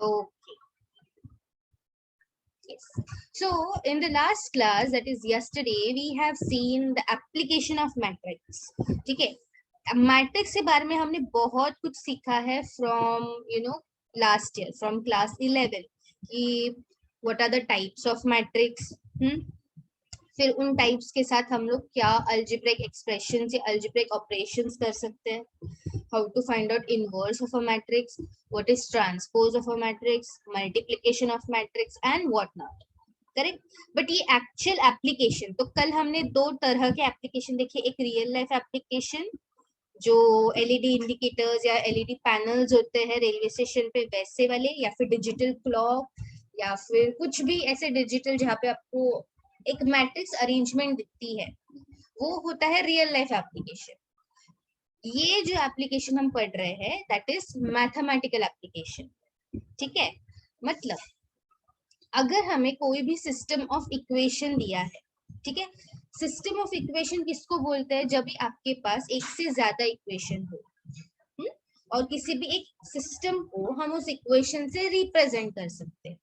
Okay. Yes. So in the last class, that is yesterday, we have seen the application of matrix. ठीक है, matrix के बारे में हमने बहुत कुछ सीखा है from last year, from class 11 कि what are the types of matrix, फिर उन टाइप्स के साथ हम लोग क्या अलजेब्रिक एक्सप्रेशन से अलजेब्रिक ऑपरेशंस कर सकते हैं, how to find out inverse of a matrix, what is transpose of a matrix, multiplication of matrix and what not. Correct. But ये एक्चुअल एप्लीकेशन, तो कल हमने दो तरह के एप्लीकेशन देखे. एक रियल लाइफ एप्लीकेशन जो एलईडी इंडिकेटर्स या एलईडी पैनल्स होते हैं रेलवे स्टेशन पे वैसे वाले, या फिर डिजिटल क्लॉक, या फिर कुछ भी ऐसे डिजिटल जहाँ पे आपको एक मैट्रिक्स अरेंजमेंट दिखती है, वो होता है रियल लाइफ एप्लीकेशन. ये जो एप्लीकेशन हम पढ़ रहे हैं दैट इज मैथमेटिकल एप्लीकेशन. ठीक है, मतलब अगर हमें कोई भी सिस्टम ऑफ इक्वेशन दिया है, ठीक है, सिस्टम ऑफ इक्वेशन किसको बोलते हैं, जब भी आपके पास एक से ज्यादा इक्वेशन हो, और किसी भी एक सिस्टम को हम उस इक्वेशन से रिप्रेजेंट कर सकते हैं.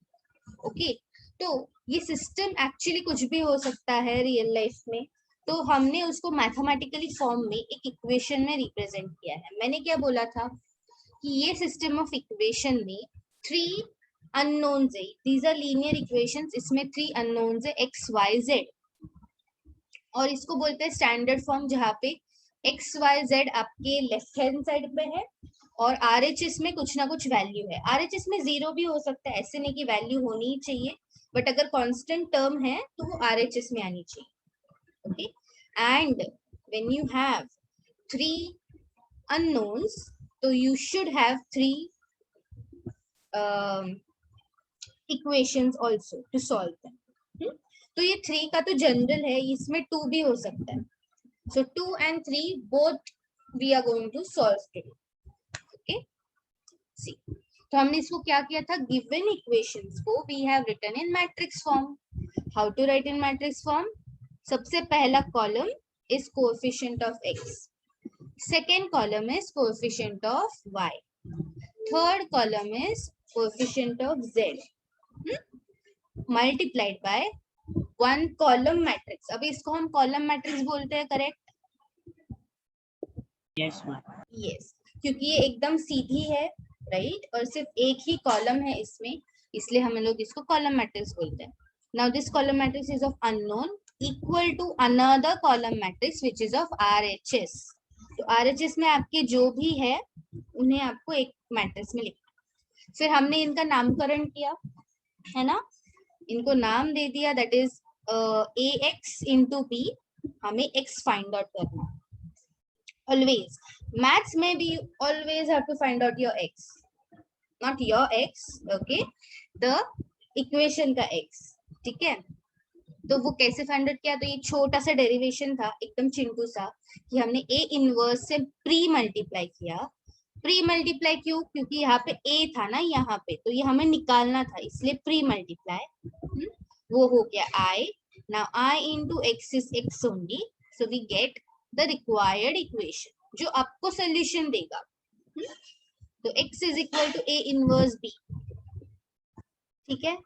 ओके, तो ये सिस्टम एक्चुअली कुछ भी हो सकता है रियल लाइफ में, तो हमने उसको मैथमेटिकली फॉर्म में एक इक्वेशन में रिप्रेजेंट किया है. मैंने क्या बोला था कि ये सिस्टम ऑफ इक्वेशन में 3 अननोन्स है, दीज आर लीनियर इक्वेशंस, इसमें 3 अननोन्स है x y z, और इसको बोलते हैं स्टैंडर्ड फॉर्म जहाँ पे x y z आपके लेफ्ट हैंड साइड पे है और RHS में कुछ ना कुछ वैल्यू है. RHS में 0 भी हो सकता है, ऐसे नहीं कि वैल्यू होनी ही चाहिए, बट अगर कांस्टेंट टर्म है तो वो RHS में आनी चाहिए. Okay, and when you have 3 unknowns, तो you should have 3 equations also to solve them. तो ये 3 का तो जनरल है, इसमें 2 भी हो सकता है. So 2 and 3 both we are going to solve today. Okay, see, तो हमने इसको क्या किया था, given equations को we have written in matrix form. How to write in matrix form? सबसे पहला column is coefficient of x, second column is coefficient of y, third column is coefficient of z, multiplied by one column matrix. अभी इसको हम column matrix बोलते हैं, correct? Yes ma'am. Yes, क्योंकि ये एकदम सीधी है, राइट, और सिर्फ एक ही कॉलम है इसमें, इसलिए हम लोग इसको कॉलम मैट्रिक्स बोलते हैं. Now this column matrix is of unknown equal to another column matrix which is of RHS. तो RHS में आपके जो भी है उन्हें आपको एक मैट्रिक्स में लिखना. फिर हमने इनका नामकरण किया है ना, इनको नाम दे दिया, that is AX into B. हमें X फाइंड आउट करना. Always maths में भी always have to find out your x, not your x. Okay, the equation का x. ठीक है, तो वो कैसे फाइंड आउट किया, तो ये छोटा सा डेरिवेशन था एकदम चिंटू सा, कि हमने a इनवर्स से प्री मल्टीप्लाई किया. प्री मल्टीप्लाई क्यों, क्योंकि यहाँ पे a था ना यहाँ पे, तो ये हमें निकालना था, इसलिए प्री मल्टीप्लाई. वो हो गया I. Now I into x is x only, so we get the required equation जो आपको सोल्यूशन देगा. तो x is equal to a inverse b. ठीक है,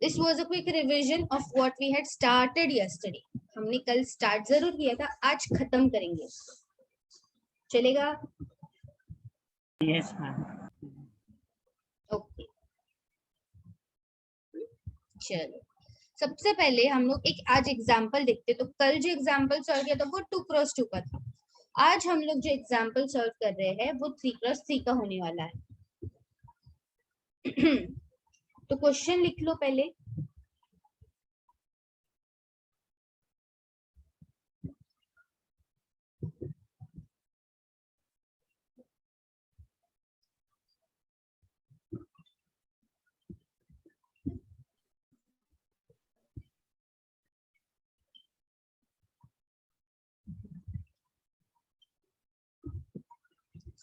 this was a quick revision of what we had started yesterday. हमने कल start जरूर किया था, आज खत्म करेंगे. चलेगा? Yes ma'am. ओके, चलो सबसे पहले हम लोग एक आज एग्जाम्पल देखते. तो कल जो एग्जाम्पल सॉल्व किया था वो 2 क्रॉस 2 का था. आज हम लोग जो एग्जाम्पल सॉल्व कर रहे हैं वो 3 क्रॉस 3 का होने वाला है. तो क्वेश्चन लिख लो पहले.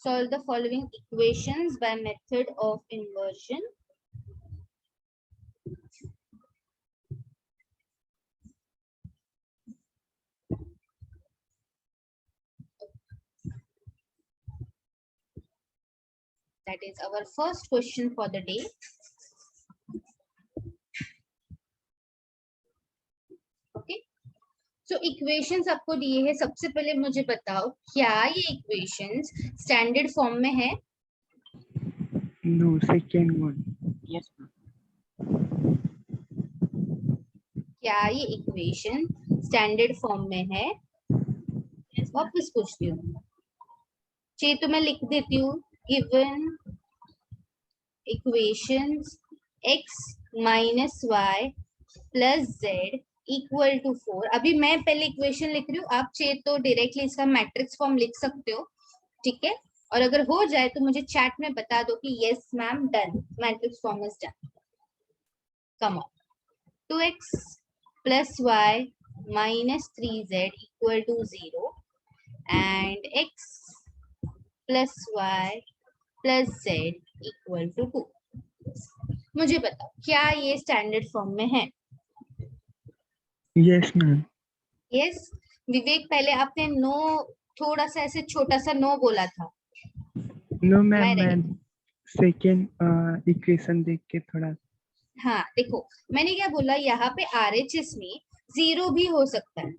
Solve the following equations by method of inversion. That is our first question for the day. Okay. So equations आपको दिए हैं. सबसे पहले मुझे बताओ क्या ये इक्वेशंस स्टैंडर्ड फॉर्म में है? No, second one. Yes, ma'am. क्या ये इक्वेशन स्टैंडर्ड फॉर्म में है? वापस पूछती हूँ. चाहिए तो मैं लिख देती हूँ. Given equations x minus y plus z equal to 4. अभी मैं पहले इक्वेशन लिख रही हूँ. आप चाहिए तो डायरेक्टली इसका मैट्रिक्स फॉर्म लिख सकते हो. ठीक है. और अगर हो जाए तो मुझे चैट में बता दो कि yes ma'am done, matrix form is done. Come on. 2x plus y minus 3z equal to 0 and x plus y plus z equal to 2. मुझे बताओ क्या ये स्टैंडर्ड फॉर्म में है? Yes, ma'am. यस. विवेक पहले आपने नो थोड़ा सा ऐसे छोटा सा नो बोला था. No, ma'am. मैं मैं second equation देख के थोड़ा. हाँ देखो मैंने क्या बोला, यहाँ पे RHS में 0 भी हो सकता है.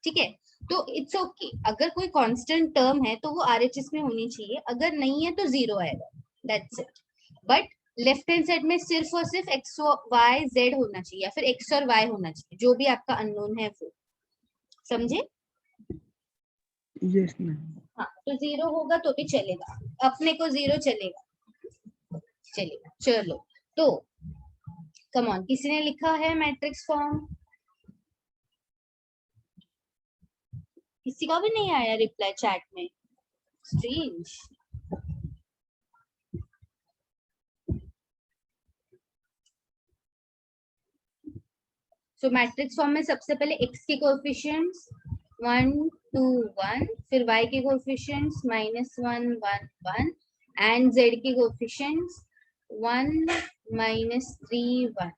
ठीक है. तो इट्स ओके. अगर कोई कांस्टेंट टर्म है तो वो RHS में होनी चाहिए. अगर नहीं है तो 0 आएगा. That's it. But left hand side में सिर्फ और सिर्फ x y z होना चाहिए या फिर x और y होना चाहिए. जो भी आपका अननोन है वो. समझे? Yes, ma'am. हाँ तो 0 होगा तो भी चलेगा. अपने को 0 चलेगा. चलेगा. चलो तो कम ऑन. किसी ने लिखा है मैट्रिक्स फॉर्म? किसी का भी नहीं आया रिप्लाई चैट में. स्ट्रेंज. सो मैट्रिक्स फॉर्म में सबसे पहले x के कोएफिशिएंट्स 1 2 1, फिर y के कोएफिशिएंट्स -1 1 1 एंड z के coefficients 1 -3 1.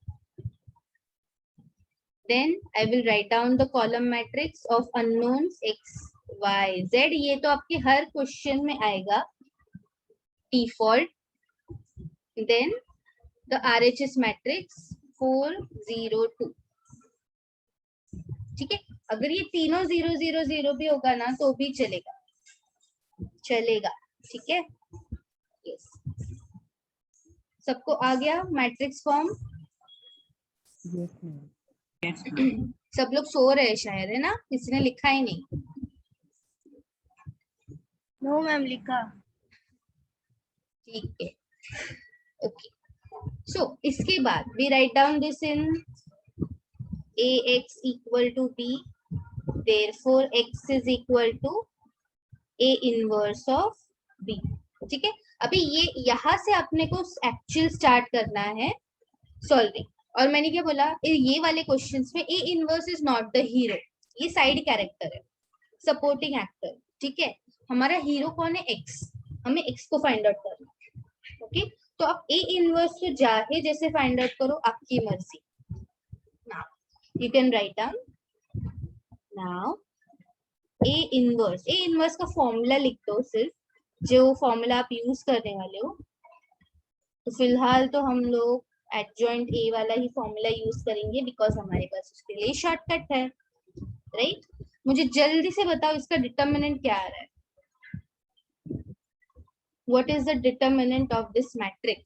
Then I will write down the column matrix of unknowns x, y, z. ये तो आपके हर क्वेश्चन में आएगा default. Then the RHS matrix 4 0 2. ठीक है. अगर ये तीनों 0 0 0 भी होगा ना तो भी चलेगा. चलेगा. ठीक है. यस. सबको आ गया matrix form? Yes, ma'am. Yes, ma'am. सब लोग सो रहे हैं शायद, है ना? किसी ने लिखा ही नहीं. नो मैम लिखा. ठीक है. ओके. सो इसके बाद we write down this in ax equal to b. Therefore x is equal to a inverse of b. ठीक है. अभी ये यहाँ से अपने को एक्चुअल स्टार्ट करना है सॉल्विंग. और मैंने क्या बोला, ये वाले क्वेश्चंस में a inverse is not the hero. ये साइड कैरेक्टर है, सपोर्टिंग एक्टर. ठीक है. हमारा हीरो कौन है? x. हमें x को फाइंड आउट करना है. ओके. तो आप a इनवर्स को चाहे जैसे फाइंड आउट करो, आपकी मर्जी. Now you can write down. Now a inverse का फॉर्मूला लिख दो. सिर्फ जो फॉर्मूला आप यूज करने वाले हो. तो फिलहाल तो हम लोग एडजॉइंट a वाला ही फॉर्मूला यूज करेंगे बिकॉज हमारे पास उसके लिए शॉर्टकट है. राइट. मुझे जल्दी से बताओ इसका डिटर्मिनेंट क्या आ रहा है? What is the determinant of this matrix?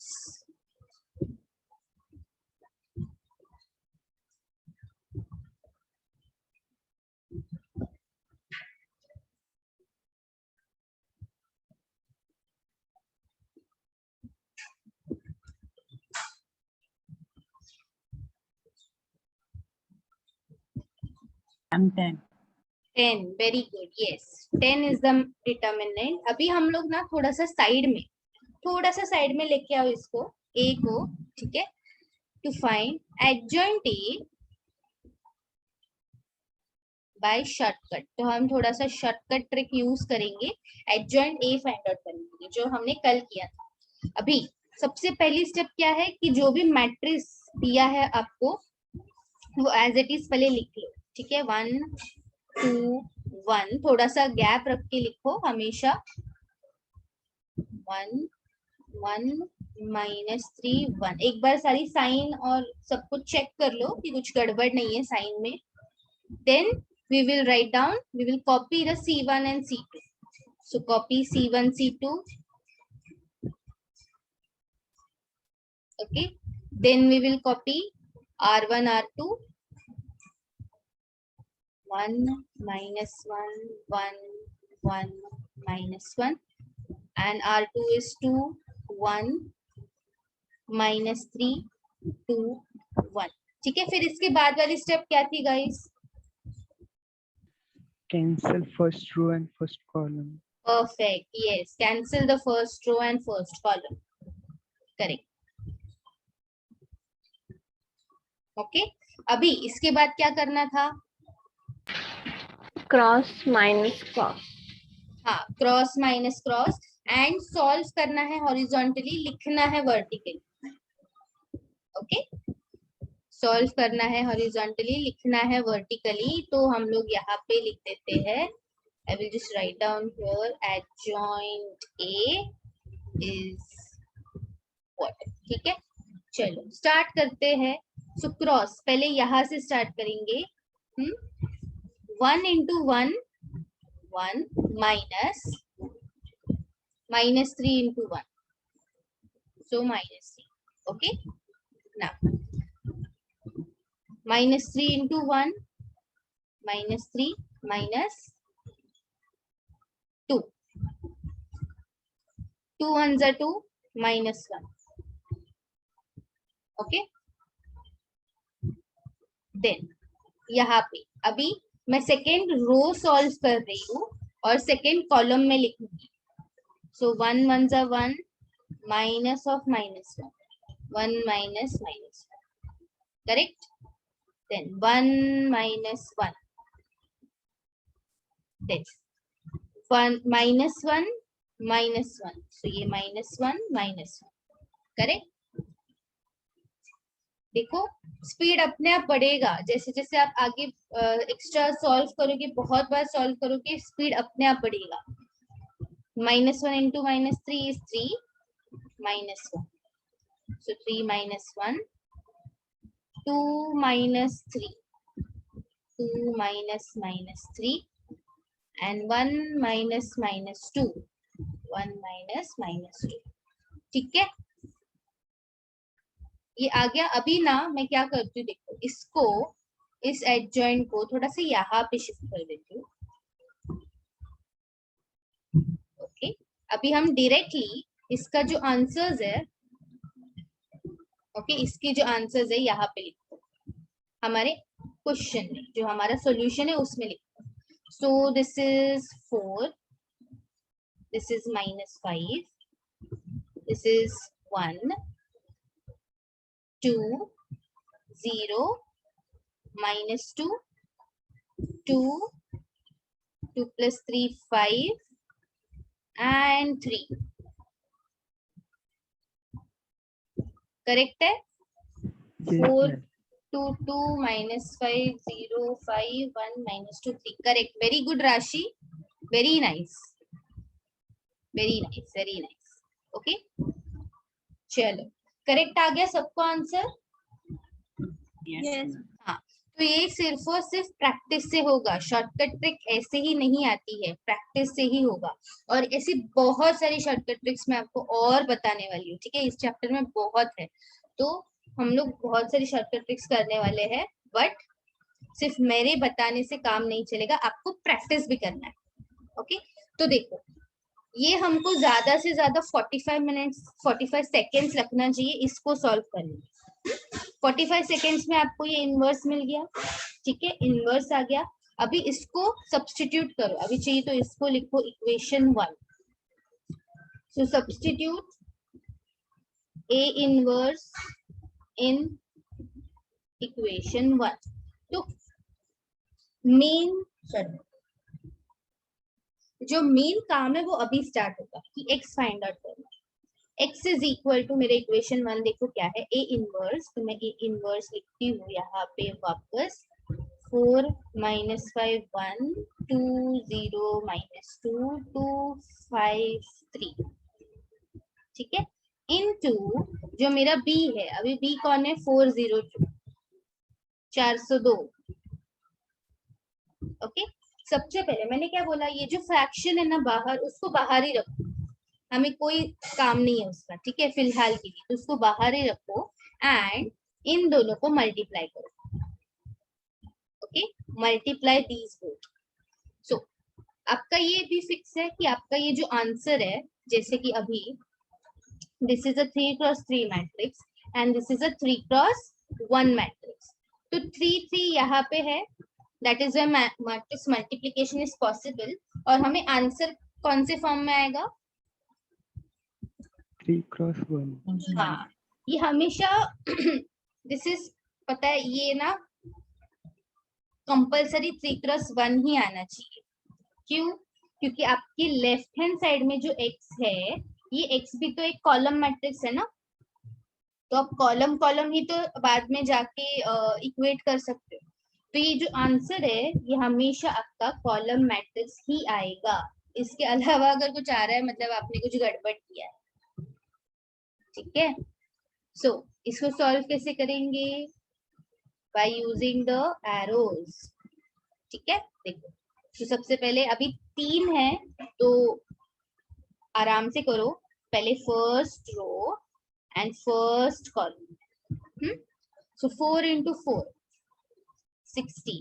I'm 10. 10. Very good. Yes. 10 is the determinant. अभी हम लोग ना थोड़ा सा साइड में लेके आओ इसको a को. ठीक है. To find adjoint a by shortcut. तो हम थोड़ा सा शॉर्टकट ट्रिक यूज करेंगे adjoint a फाइंड आउट करने के लिए, जो हमने कल किया था. अभी सबसे पहली स्टेप क्या है कि जो भी मैट्रिक्स दिया है आपको वो एज इट इज पहले लिख लो. ठीक है. 1 2 1. थोड़ा सा गैप रख के लिखो हमेशा. 1 1 -3 1। एक बार सारी साइन और सब कुछ चेक कर लो कि कुछ गड़बड़ नहीं है साइन में। Then we will write down, we will copy the C1 and C2. So copy C1 C2. Okay, then we will copy R1 R2, 1 -1 1 1 -1, and R2 is 2 1 -3 2 1। ठीक है, फिर इसके बाद वाली स्टेप क्या थी guys? Cancel first row and first column. Perfect, yes, cancel the first row and first column. Correct. Okay, अभी इसके बाद क्या करना था? Cross minus cross. हाँ, cross minus cross, and solve करना है हॉरिजॉन्टली, लिखना है वर्टिकली। ओके, सॉल्व करना है हॉरिजॉन्टली, लिखना है वर्टिकली। तो हम लोग यहाँ पे लिख देते हैं, I will just write down here, adjoint A is what. ठीक है, चलो स्टार्ट करते हैं। सो क्रॉस पहले यहाँ से स्टार्ट करेंगे। 1 into 1 1 minus 3 into 1, so -3. Okay, now -3 into 1 -3 minus 2, 2 ones are 2 -1. Okay, then यहाँ पे अभी मैं सेकेंड रो सॉल्व कर रही हूँ और सेकेंड कॉलम में लिखूंगी। सो 1 ones are 1 minus of -1, 1 minus -1, correct? Then 1 -1, then 1 -1 -1, so ये -1 -1, करेक्ट? देखो स्पीड अपने आप बढ़ेगा, जैसे जैसे आप आगे एक्स्ट्रा सॉल्व करोगे, बहुत बार सॉल्व करोगे, स्पीड अपने आप बढ़ेगा। -1 into -3 is 3 -1, so 3 -1, 2 -3, 2 -3, and 1 -2, 1 -2। ठीक है, ये आ गया। अभी ना मैं क्या करती हूँ, देखो इसको, इस एडजॉइंट को थोड़ा सा यहाँ पे शिफ्ट कर देती हूँ। ओके, अभी हम डायरेक्टली इसका जो आंसर्स है, ओके, इसके जो आंसर्स है यहाँ पे लिखते हैं, हमारे क्वेश्चन में जो हमारा सॉल्यूशन है उसमें लिखते हैं। सो this is 4, this is -5, this is 1 2 0 -2 2 2 plus 3 5 and 3, correct है? 4 2 2 -5 0 5 1 -2 3, करेक्ट। वेरी गुड राशि, very nice, very nice, very nice. Okay, चलो करेक्ट आ गया सबको आंसर? यस। हाँ, तो ये सिर्फ और सिर्फ प्रैक्टिस से होगा, शॉर्टकट ट्रिक ऐसे ही नहीं आती है, प्रैक्टिस से ही होगा। और ऐसी बहुत सारी शॉर्टकट ट्रिक्स मैं आपको और बताने वाली हूँ, ठीक है? इस चैप्टर में बहुत है, तो हम लोग बहुत सारी शॉर्टकट ट्रिक्स करने वाले हैं, बट सिर्फ मेरे बताने से काम नहीं चलेगा, आपको प्रैक्टिस भी करना है। ओके, तो देखो ये हमको ज्यादा से ज्यादा 45 मिनट्स 45 सेकेंड्स लगना चाहिए इसको सॉल्व करने में। 45 सेकेंड्स में आपको ये इनवर्स मिल गया, ठीक है? इनवर्स आ गया। अभी इसको सब्स्टिट्यूट करो, अभी चाहिए तो इसको लिखो equation 1। So substitute A inverse in equation 1। तो मेन जो मेन काम है वो अभी स्टार्ट होगा कि x फाइंड आउट करना। x इज इक्वल टू, मेरे इक्वेशन 1 देखो क्या है, a इनवर्स, तो मैं a इनवर्स लिखती हूँ यहाँ पे वापस, 4 -5 1 2 0 -2 2 5 3, ठीक है? इनटू जो मेरा बी है, अभी बी कौन है, 402, 402। ओके, सबसे पहले मैंने क्या बोला, ये जो फ्रैक्शन है ना बाहर, उसको बाहर ही रखो, हमें कोई काम नहीं है उसका, ठीक है, फिलहाल के लिए तो उसको बाहर ही रखो एंड इन दोनों को मल्टीप्लाई करो। Okay, multiply these both. So आपका ये भी फिक्स है कि आपका ये जो आंसर है, जैसे कि अभी this is a 3x3 matrix and this is a 3x1 matrix, तो 3 यहाँ पे है, that is why matrix multiplication is possible. और हमें आंसर कौन से फॉर्म में आएगा, 3x1। हाँ, ये हमेशा दिस इज, पता है ये ना कंपल्सरी 3x1 ही आना चाहिए। क्यों, क्योंकि आपकी लेफ्ट हैंड साइड में जो x है, ये x भी तो एक कॉलम मैट्रिक्स है ना, तो आप कॉलम कॉलम ही तो बाद में जाके इक्वेट कर सकते हो। तो ये जो आंसर है ये हमेशा आपका कॉलम मैट्रिक्स ही आएगा, इसके अलावा अगर कुछ आ रहा है मतलब आपने कुछ गड़बड़ किया है, ठीक है। सो इसको सॉल्व कैसे करेंगे, बाय यूजिंग द एरोज, ठीक है। देखो, तो सबसे पहले अभी 3 है तो आराम से करो, पहले first row and first column. So 4 into 4 60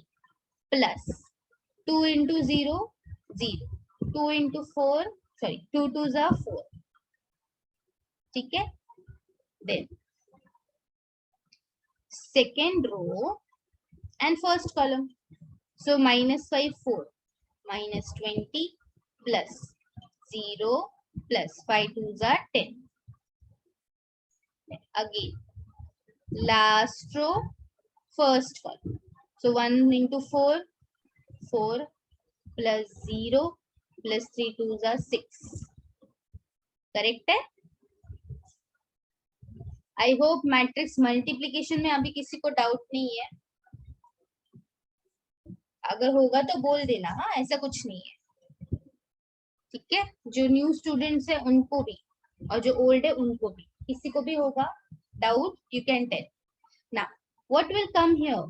plus 2 into 0 0, 2 into 4 sorry 2 2s are 4, ठीक है। Then second row and first column, so -5 4 -20 plus 0 plus 5 2s are 10, again last row first column, so 1 into 4 4 plus 0 plus 3 2s are 6, correct है। I hope matrix multiplication में अभी किसी को doubt नहीं है, अगर होगा तो बोल देना, हाँ ऐसा कुछ नहीं है, ठीक है। जो न्यू स्टूडेंट्स है उनको भी और जो ओल्ड है उनको भी, किसी को भी होगा doubt you can tell. Now what will come here,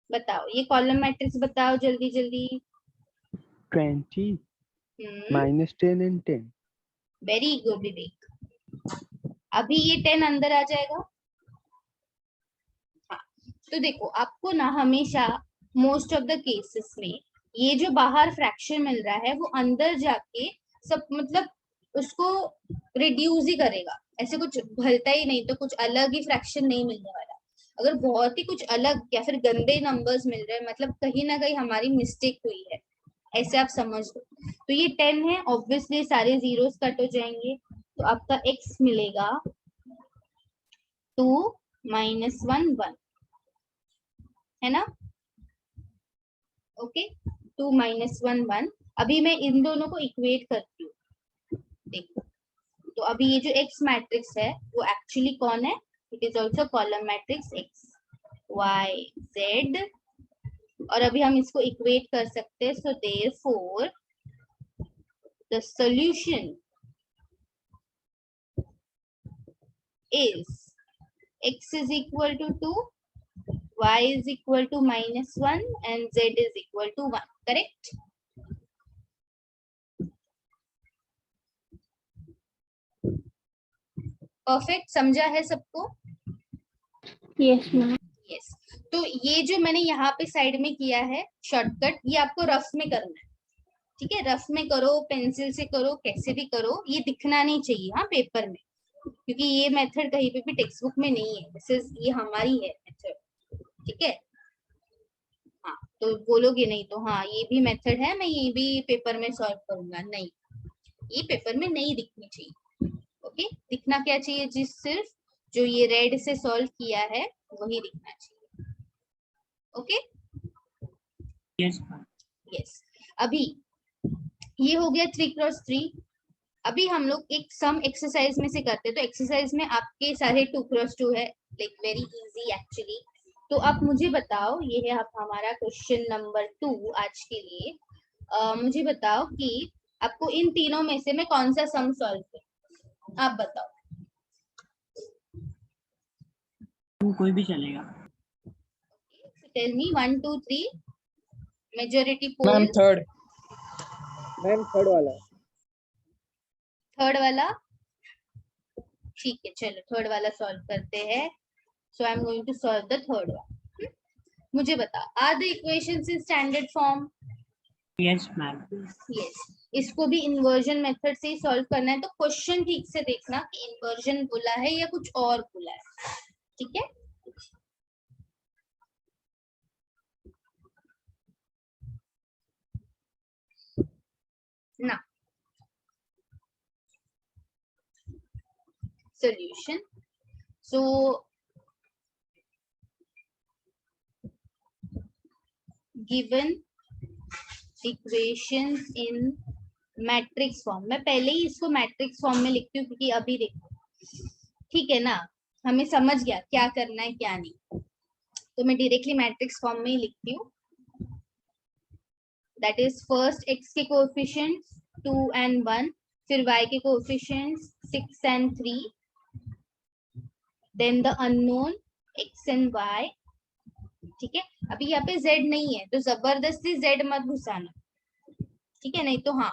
बताओ ये कॉलम मैट्रिक्स बताओ जल्दी जल्दी। 20 -10 and 10। वेरी गुड विवेक, अभी ये 10 अंदर आ जाएगा। हाँ, तो देखो आपको ना हमेशा मोस्ट ऑफ द केसेस में ये जो बाहर फ्रैक्शन मिल रहा है वो अंदर जाके सब मतलब उसको रिड्यूस ही करेगा, ऐसे कुछ भरता ही नहीं, तो कुछ अलग ही फ्रैक्शन नहीं मिलने वाला। अगर बहुत ही कुछ अलग या फिर गंदे नंबर्स मिल रहे हैं मतलब कहीं ना कहीं हमारी मिस्टेक हुई है, ऐसे आप समझ लो। तो ये 10 है, ऑब्वियसली सारे जीरोस कट हो जाएंगे, तो आपका x मिलेगा 2 -1 1, है ना। ओके, 2 -1 1। अभी मैं इन दोनों को इक्वेट करती हूँ, देखो तो अभी ये जो x मैट्रिक्स है वो एक्चुअली कौन है, it is also column matrix x y z, और अभी हम इसको इक्वेट कर सकते हैं। So therefore the solution is x is equal to 2, y is equal to -1 and z is equal to 1, correct? Perfect, समझा है सबको? Yes, ma'am. यस, तो ये जो मैंने यहाँ पे साइड में किया है शॉर्टकट, ये आपको रफ में करना है, ठीक है। रफ में करो, पेंसिल से करो, कैसे भी करो, ये दिखना नहीं चाहिए हाँ पेपर में, क्योंकि ये मेथड कहीं पे भी टेक्स्ट बुक में नहीं है, दिस इज ये हमारी है मेथड, ठीक है। हाँ, तो बोलोगे नहीं तो हाँ ये भी मेथड है, मैं ये भी पेपर में सॉल्व करूंगा, नहीं ये पेपर में नहीं दिखनी चाहिए। ओके, दिखना क्या चाहिए, जिस सिर्फ जो ये रेड से सॉल्व किया है वही दिखना चाहिए। ओके यस यस, अभी ये हो गया 3x3। अभी हम लोग एक सम एक्सरसाइज में से करते हैं, तो एक्सरसाइज में आपके सारे 2x2 है, लाइक वेरी इजी एक्चुअली। तो आप मुझे बताओ, ये है आप हमारा क्वेश्चन नंबर 2 आज के लिए। मुझे बताओ कि आपको इन तीनों में से मैं कौन सा सम सॉल्व करूं, आप बताओ। कोई भी चलेगा। Tell me 1 2 3 majority ma'am poll. Third. Ma'am third वाला। थर्ड वाला, ठीक है चलो थर्ड वाला सॉल्व करते हैं। So I am going to solve the third one. मुझे बता, are the equations in standard form? Yes ma'am. Yes. इसको भी इन्वर्जन मेथड से ही सॉल्व करना है, तो क्वेश्चन ठीक से देखना कि इन्वर्जन बोला है या कुछ और बोला है, ठीक है। ना solution. So given equations in matrix form, मैं पहले ही इसको मैट्रिक्स फॉर्म में लिखती हूँ क्योंकि अभी देखो, ठीक है ना, हमें समझ गया क्या करना है क्या नहीं, तो मैं डायरेक्टली मैट्रिक्स फॉर्म में ही लिखती हूँ। दैट इज फर्स्ट x के कोएफिशिएंट्स 2 and 1, फिर y के coefficients 6 and 3, then the unknown x and y, ठीक है। अभी यहाँ पे z नहीं है तो जबरदस्ती z मत घुसाना, ठीक है, नहीं तो हाँ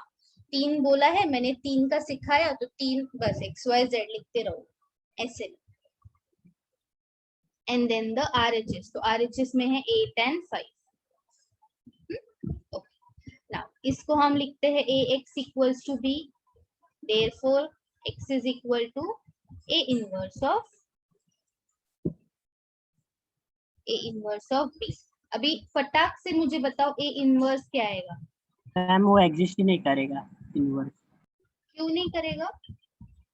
3 बोला है मैंने, 3 का सिखाया तो 3 बस xyz लिखते रहो ऐसे। एंड देन द RHS, तो RHS में है 8 and 5। ओके, नाउ इसको हम लिखते हैं ax equals to b, therefore x is equal to a inverse of b। अभी फटाक से मुझे बताओ a इनवर्स क्या आएगा? मैम वो एग्जिस्ट ही नहीं करेगा इनवर्स। क्यों नहीं करेगा?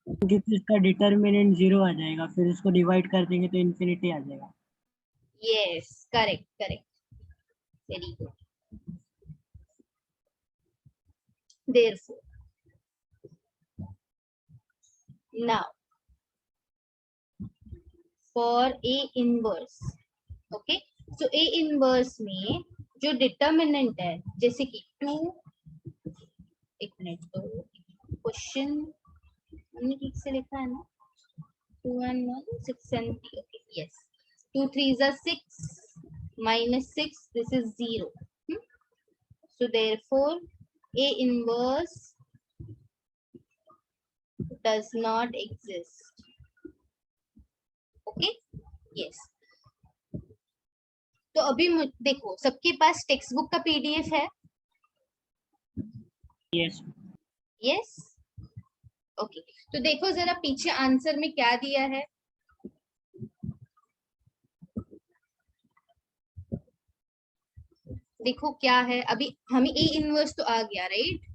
क्योंकि इसका डिटर्मिनेंट 0 आ जाएगा, फिर उसको डिवाइड कर देंगे तो इन्फिनिटी आ जाएगा। Yes, correct correct, very good. Therefore now for a inverse, okay, so a inverse में जो डिटर्मिनेंट है, जैसे कि 2, एक मिनट, तो क्वेश्चन हमने ठीक से लिखा है ना, 2 and 1 6 and 3, okay, yes, 2 3s are 6 minus 6, this is 0, so therefore a inverse does not exist, okay, yes। तो अभी देखो सबके पास टेक्स्ट बुक का पीडीएफ है? यस। यस, ओके, तो देखो जरा पीछे आंसर में क्या दिया है। देखो क्या है, अभी हमें ए इनवर्स तो आ गया, राइट?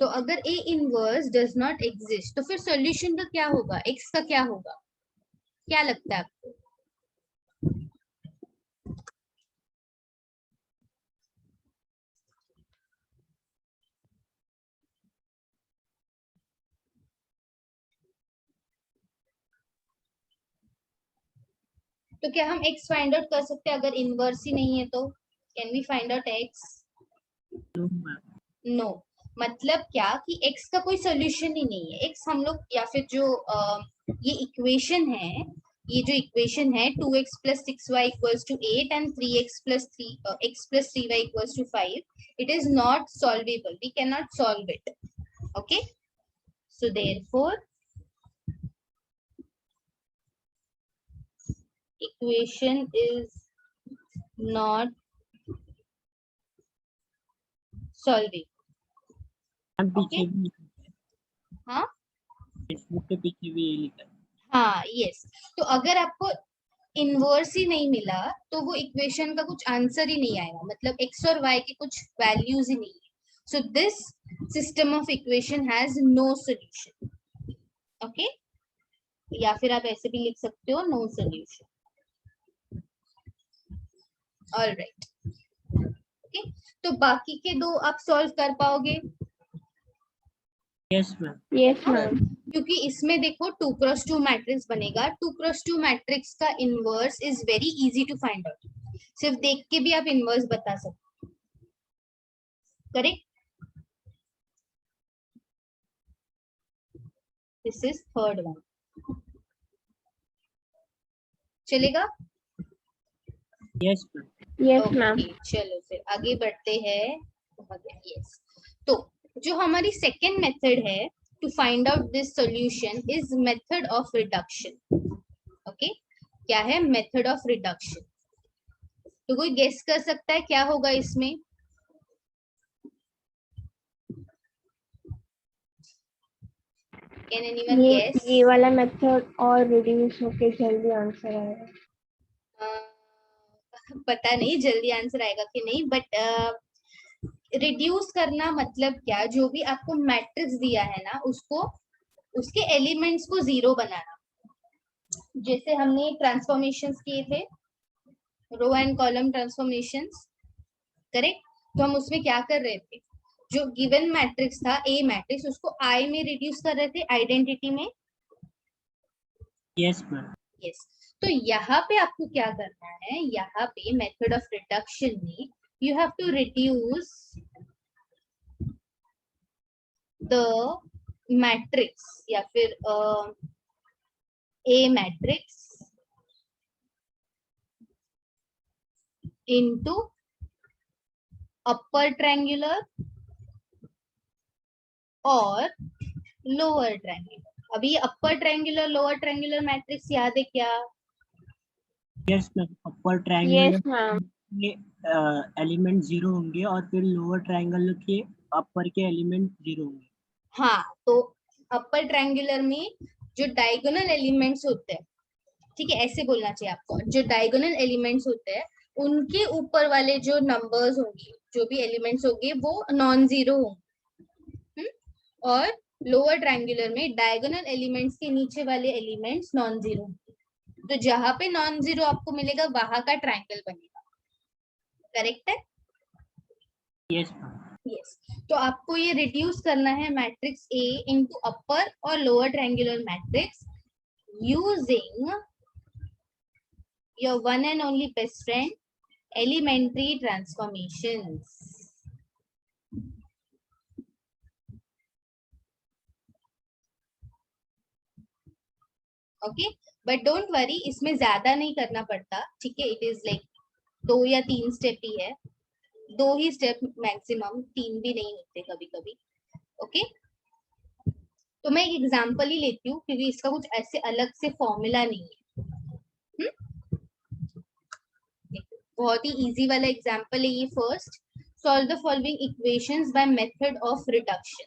तो अगर A inverse does not exist तो फिर सॉल्यूशन का क्या होगा, एक्स का क्या होगा, क्या लगता है आपको? तो क्या हम x फाइंड आउट कर सकते हैं अगर इनवर्स ही नहीं है तो? Can we find out x? No, मतलब क्या कि x का कोई सोल्यूशन ही नहीं है। x हम लोग, या फिर जो ये इक्वेशन है, ये जो इक्वेशन है 2x plus 6y equals to 8 and 3x plus 3y equals to 5, it is not solvable, we cannot solve it, okay, so therefore equation is not solvable, पीछे भी हाँ फेसबुक के पीछे भी ये लिखा है। हाँ यस, तो अगर आपको इनवर्स ही नहीं मिला तो वो इक्वेशन का कुछ आंसर ही नहीं आएगा, मतलब x और y के कुछ वैल्यूज ही नहीं है, so this system of equation has no solution, okay, या फिर आप ऐसे भी लिख सकते हो नो सॉल्यूशन, ऑलराइट। ओके, तो बाकी के दो आप सॉल्व कर पाओगे? Yes ma'am. Yes, ma'am. क्योंकि इसमें देखो 2x2 मैट्रिक्स बनेगा। 2x2 मैट्रिक्स का inverse is very easy to find out, सिर्फ देख के भी आप इनवर्स बता सकते। Correct? This is third one. चलेगा? Yes ma'am. Yes, ma'am. Okay, चलो फिर आगे बढ़ते हैं। यस, तो जो हमारी सेकेंड मेथड है to find out this solution is method of reduction. Okay, क्या है? Method of reduction. तो कोई गेस कर सकता है क्या होगा इसमें? Can anyone guess? ये वाला मेथड और रिड्यूस होके जल्दी आंसर आएगा। पता नहीं जल्दी आंसर आएगा कि नहीं, बट रिड्यूस करना मतलब क्या? जो भी आपको मैट्रिक्स दिया है ना, उसको उसके एलिमेंट्स को जीरो बनाना। जैसे हमने ट्रांसफॉर्मेशंस किए थे, row and column transformations, correct? तो हम उसमें क्या कर रहे थे? जो गिवन मैट्रिक्स था ए मैट्रिक्स, उसको आई में रिड्यूस कर रहे थे, आइडेंटिटी में। Yes ma'am. यस, तो यहाँ पे आपको क्या करना है? यहाँ पे मेथड ऑफ रिडक्शन में you have to reduce the matrix या फिर a matrix into upper triangular और लोअर ट्रायंगुलर। अभी upper triangular lower triangular matrix याद है क्या? Yes ma'am. Upper triangle Yes, ma'am. के एलिमेंट 0 होंगे और फिर लोअर ट्रायंगल के अपर के एलिमेंट 0 होंगे। हाँ, तो अपर ट्रायंगुलर में जो डायगोनल एलिमेंट्स होते हैं, ठीक है, ऐसे बोलना चाहिए आपको, जो डायगोनल एलिमेंट्स होते हैं उनके ऊपर वाले जो नंबर्स होंगे, जो भी एलिमेंट्स होंगे, वो नॉन जीरो होंगे। और लोअर ट्रायंगुलर में डायगोनल एलिमेंट्स के नीचे वाले एलिमेंट्स नॉन जीरो। तो जहां पे नॉन जीरो आपको मिलेगा वहां का ट्रायंगल बनेगा। करेक्ट है? Yes ma'am. यस, तो आपको ये रिड्यूस करना है मैट्रिक्स ए इनटू अपर और lower triangular matrix using your one and only best friend elementary transformations. Okay, but don't worry, इसमें ज्यादा नहीं करना पड़ता, ठीक है? इट इज लाइक 2 या 3 स्टेप ही है, 2 ही स्टेप मैक्सिमम, 3 भी नहीं होते कभी कभी। ओके, तो मैं एक एग्जांपल ही लेती हूँ क्योंकि इसका कुछ ऐसे अलग से फॉर्मूला नहीं है। बहुत ही इजी वाला एग्जांपल है ये। First, solve the following equations by method of reduction.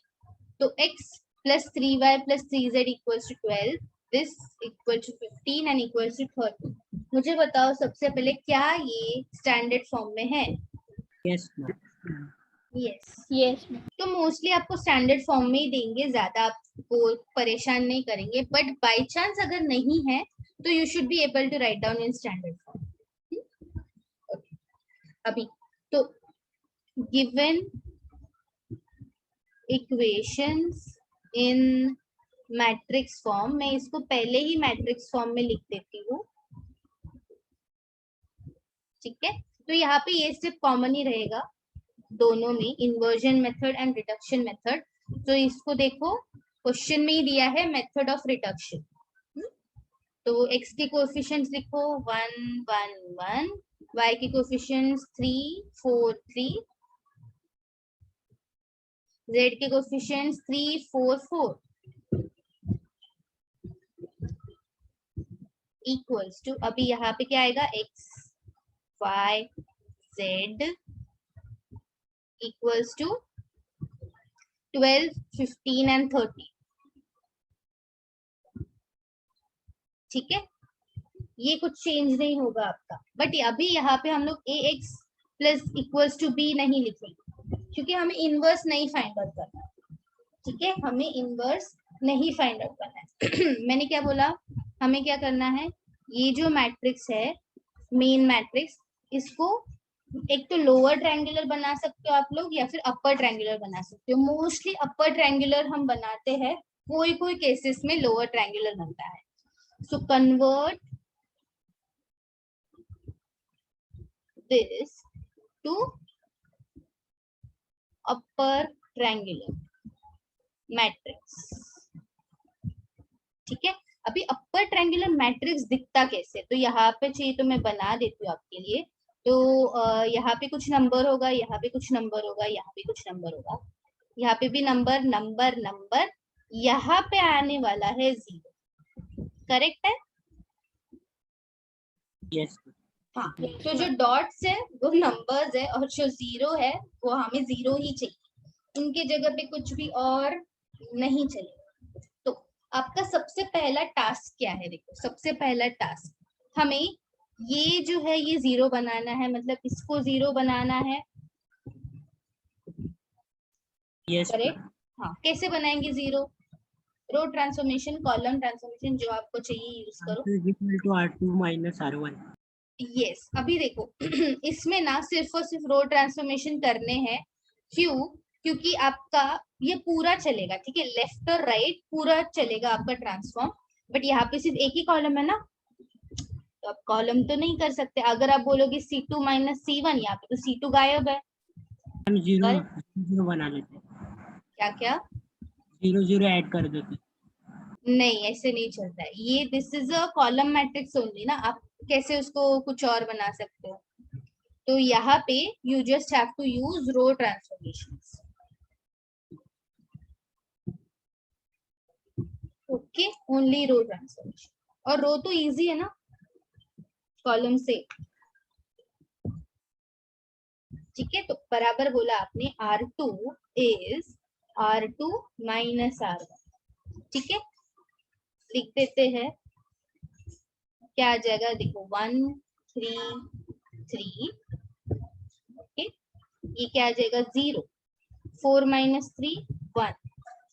तो x plus 3y plus 3z equals to 12, this equal to 15 and equals to 30। मुझे बताओ सबसे पहले, क्या ये स्टैंडर्ड फॉर्म में है? Yes ma'am. Yes. Yes, ma'am. तो मोस्टली आपको स्टैंडर्ड फॉर्म में ही देंगे, ज्यादा आपको परेशान नहीं करेंगे, बट बाय चांस अगर नहीं है तो you should be able to write down in standard form. अभी तो given equations in matrix form, मैं इसको पहले ही मैट्रिक्स फॉर्म में लिख देती हूँ, ठीक है? तो यहाँ पे ये स्टेप कॉमन ही रहेगा दोनों में, inversion method and reduction method. तो इसको देखो, क्वेश्चन में ही दिया है मेथड ऑफ रिडक्शन। तो x के कोएफिशिएंट्स लिखो 1 1 1, y के कोएफिशिएंट्स 3 4 3, z के कोएफिशिएंट्स 3 4 4 इक्वल्स टू, अभी यहाँ पे क्या आएगा? x y z equals to 12 15 and 30। ठीक है, ये कुछ चेंज नहीं होगा आपका, बट अभी यहाँ पे हम लोग ax plus equals to b नहीं लिखेंगे क्योंकि हमें इनवर्स नहीं फाइंड आउट करना है। ठीक है, हमें इनवर्स नहीं फाइंड आउट करना है। मैंने क्या बोला? हमें क्या करना है? ये जो मैट्रिक्स है, मेन मैट्रिक्स, इसको एक तो लोअर ट्रायंगुलर बना सकते हो आप लोग या फिर अपर ट्रायंगुलर बना सकते हो। मोस्टली अपर ट्रायंगुलर हम बनाते हैं, कोई कोई केसेस में लोअर ट्रायंगुलर बनता है। So convert this to upper triangular matrix. ठीक है, अभी अपर ट्रायंगुलर मैट्रिक्स दिखता कैसे, तो यहाँ पे चाहिए तो मैं बना देती हूँ आपके लिए। तो यहाँ पे कुछ नंबर होगा, यहाँ पे कुछ नंबर होगा, यहाँ पे कुछ नंबर होगा, यहाँ पे भी नंबर नंबर नंबर, यहाँ पे आने वाला है 0। करेक्ट है? यस। हाँ, तो जो डॉट्स है वो नंबर्स है और जो 0 है वो हमें 0 ही चाहिए, इनके जगह पे कुछ भी और नहीं चाहिए। तो आपका सबसे पहला टास्क क्या है? देखो, सबसे पहला टास्क हमें ये जो है ये 0 बनाना है, मतलब इसको 0 बनाना है। यस। करेक्ट? हाँ, कैसे बनाएंगे 0? रो ट्रांसफॉर्मेशन, कॉलम ट्रांसफॉर्मेशन, जो आपको चाहिए यूज करो। R2 = R2 - R1। यस, अभी देखो इसमें ना सिर्फ और सिर्फ रो ट्रांसफॉर्मेशन करने हैं। क्यों? क्योंकि आपका ये पूरा चलेगा, ठीक है, लेफ्ट और राइट पूरा चलेगा आपका ट्रांसफॉर्म, बट यहाँ पे सिर्फ एक ही कॉलम है ना, तो आप कॉलम तो नहीं कर सकते। अगर आप बोलोगे C2 - C1, यहाँ पे तो C2 गायब है। हम 0 Correct? 0 बना लेते हैं, क्या क्या? 0 0 ऐड कर देते हैं। नहीं, ऐसे नहीं चलता है ये। This is a column matrix only ना, आप कैसे उसको कुछ और बना सकते हो? तो यहाँ पे you just have to use row transformations. Okay, only row transformation, और रो तो इजी है ना कॉलम से। ठीक है, तो बराबर बोला आपने, R2 is R2 - R1। ठीक है, लिख देते हैं, क्या आ जाएगा? देखो 1 3 3। ओके, ये क्या आ जाएगा? 0। 4 - 3 1,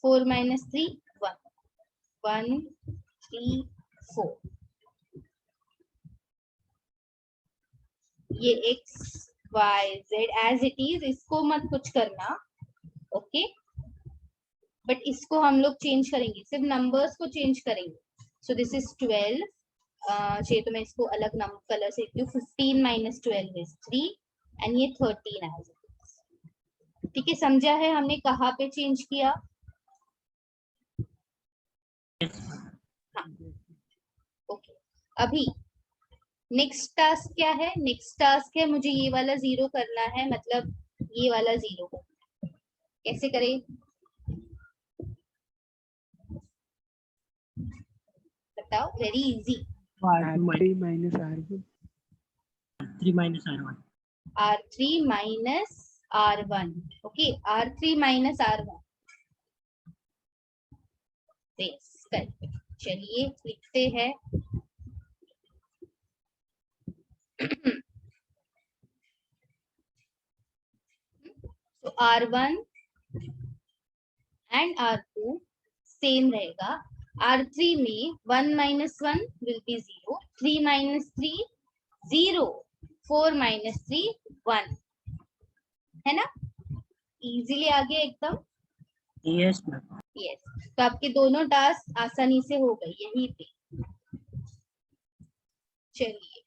4 - 3 1, 1 3 4। ये x y z as it is, इसको मत कुछ करना। ओके, बट इसको हम लोग चेंज करेंगे, सिर्फ नंबर्स को चेंज करेंगे। सो दिस इज 12। चाहिए तो मैं इसको अलग नंबर कलर से लिखती हूँ। 15 - 12 इज 3 एंड ये 13 एज इट इज। ठीक है, समझा है हमने कहाँ पे चेंज किया? हाँ, ओके। अभी नेक्स्ट टास्क क्या है? नेक्स्ट टास्क है मुझे ये वाला 0 करना है, मतलब ये वाला 0 करना है। कैसे करें? बताओ, very easy. R3 - R1। R3 - R1। R3 - R1। Okay, R3 - R1। Yes, correct. चलिए लिखते हैं। तो R1 एंड R2 सेम रहेगा। R3 में 1 - 1 will be 0, 3 - 3 0, 4 - 3 1, है ना? इजीली आ गया एकदम। Yes ma'am. यस, तो आपके दोनों टास्क आसानी से हो गए यहीं पे। चलिए,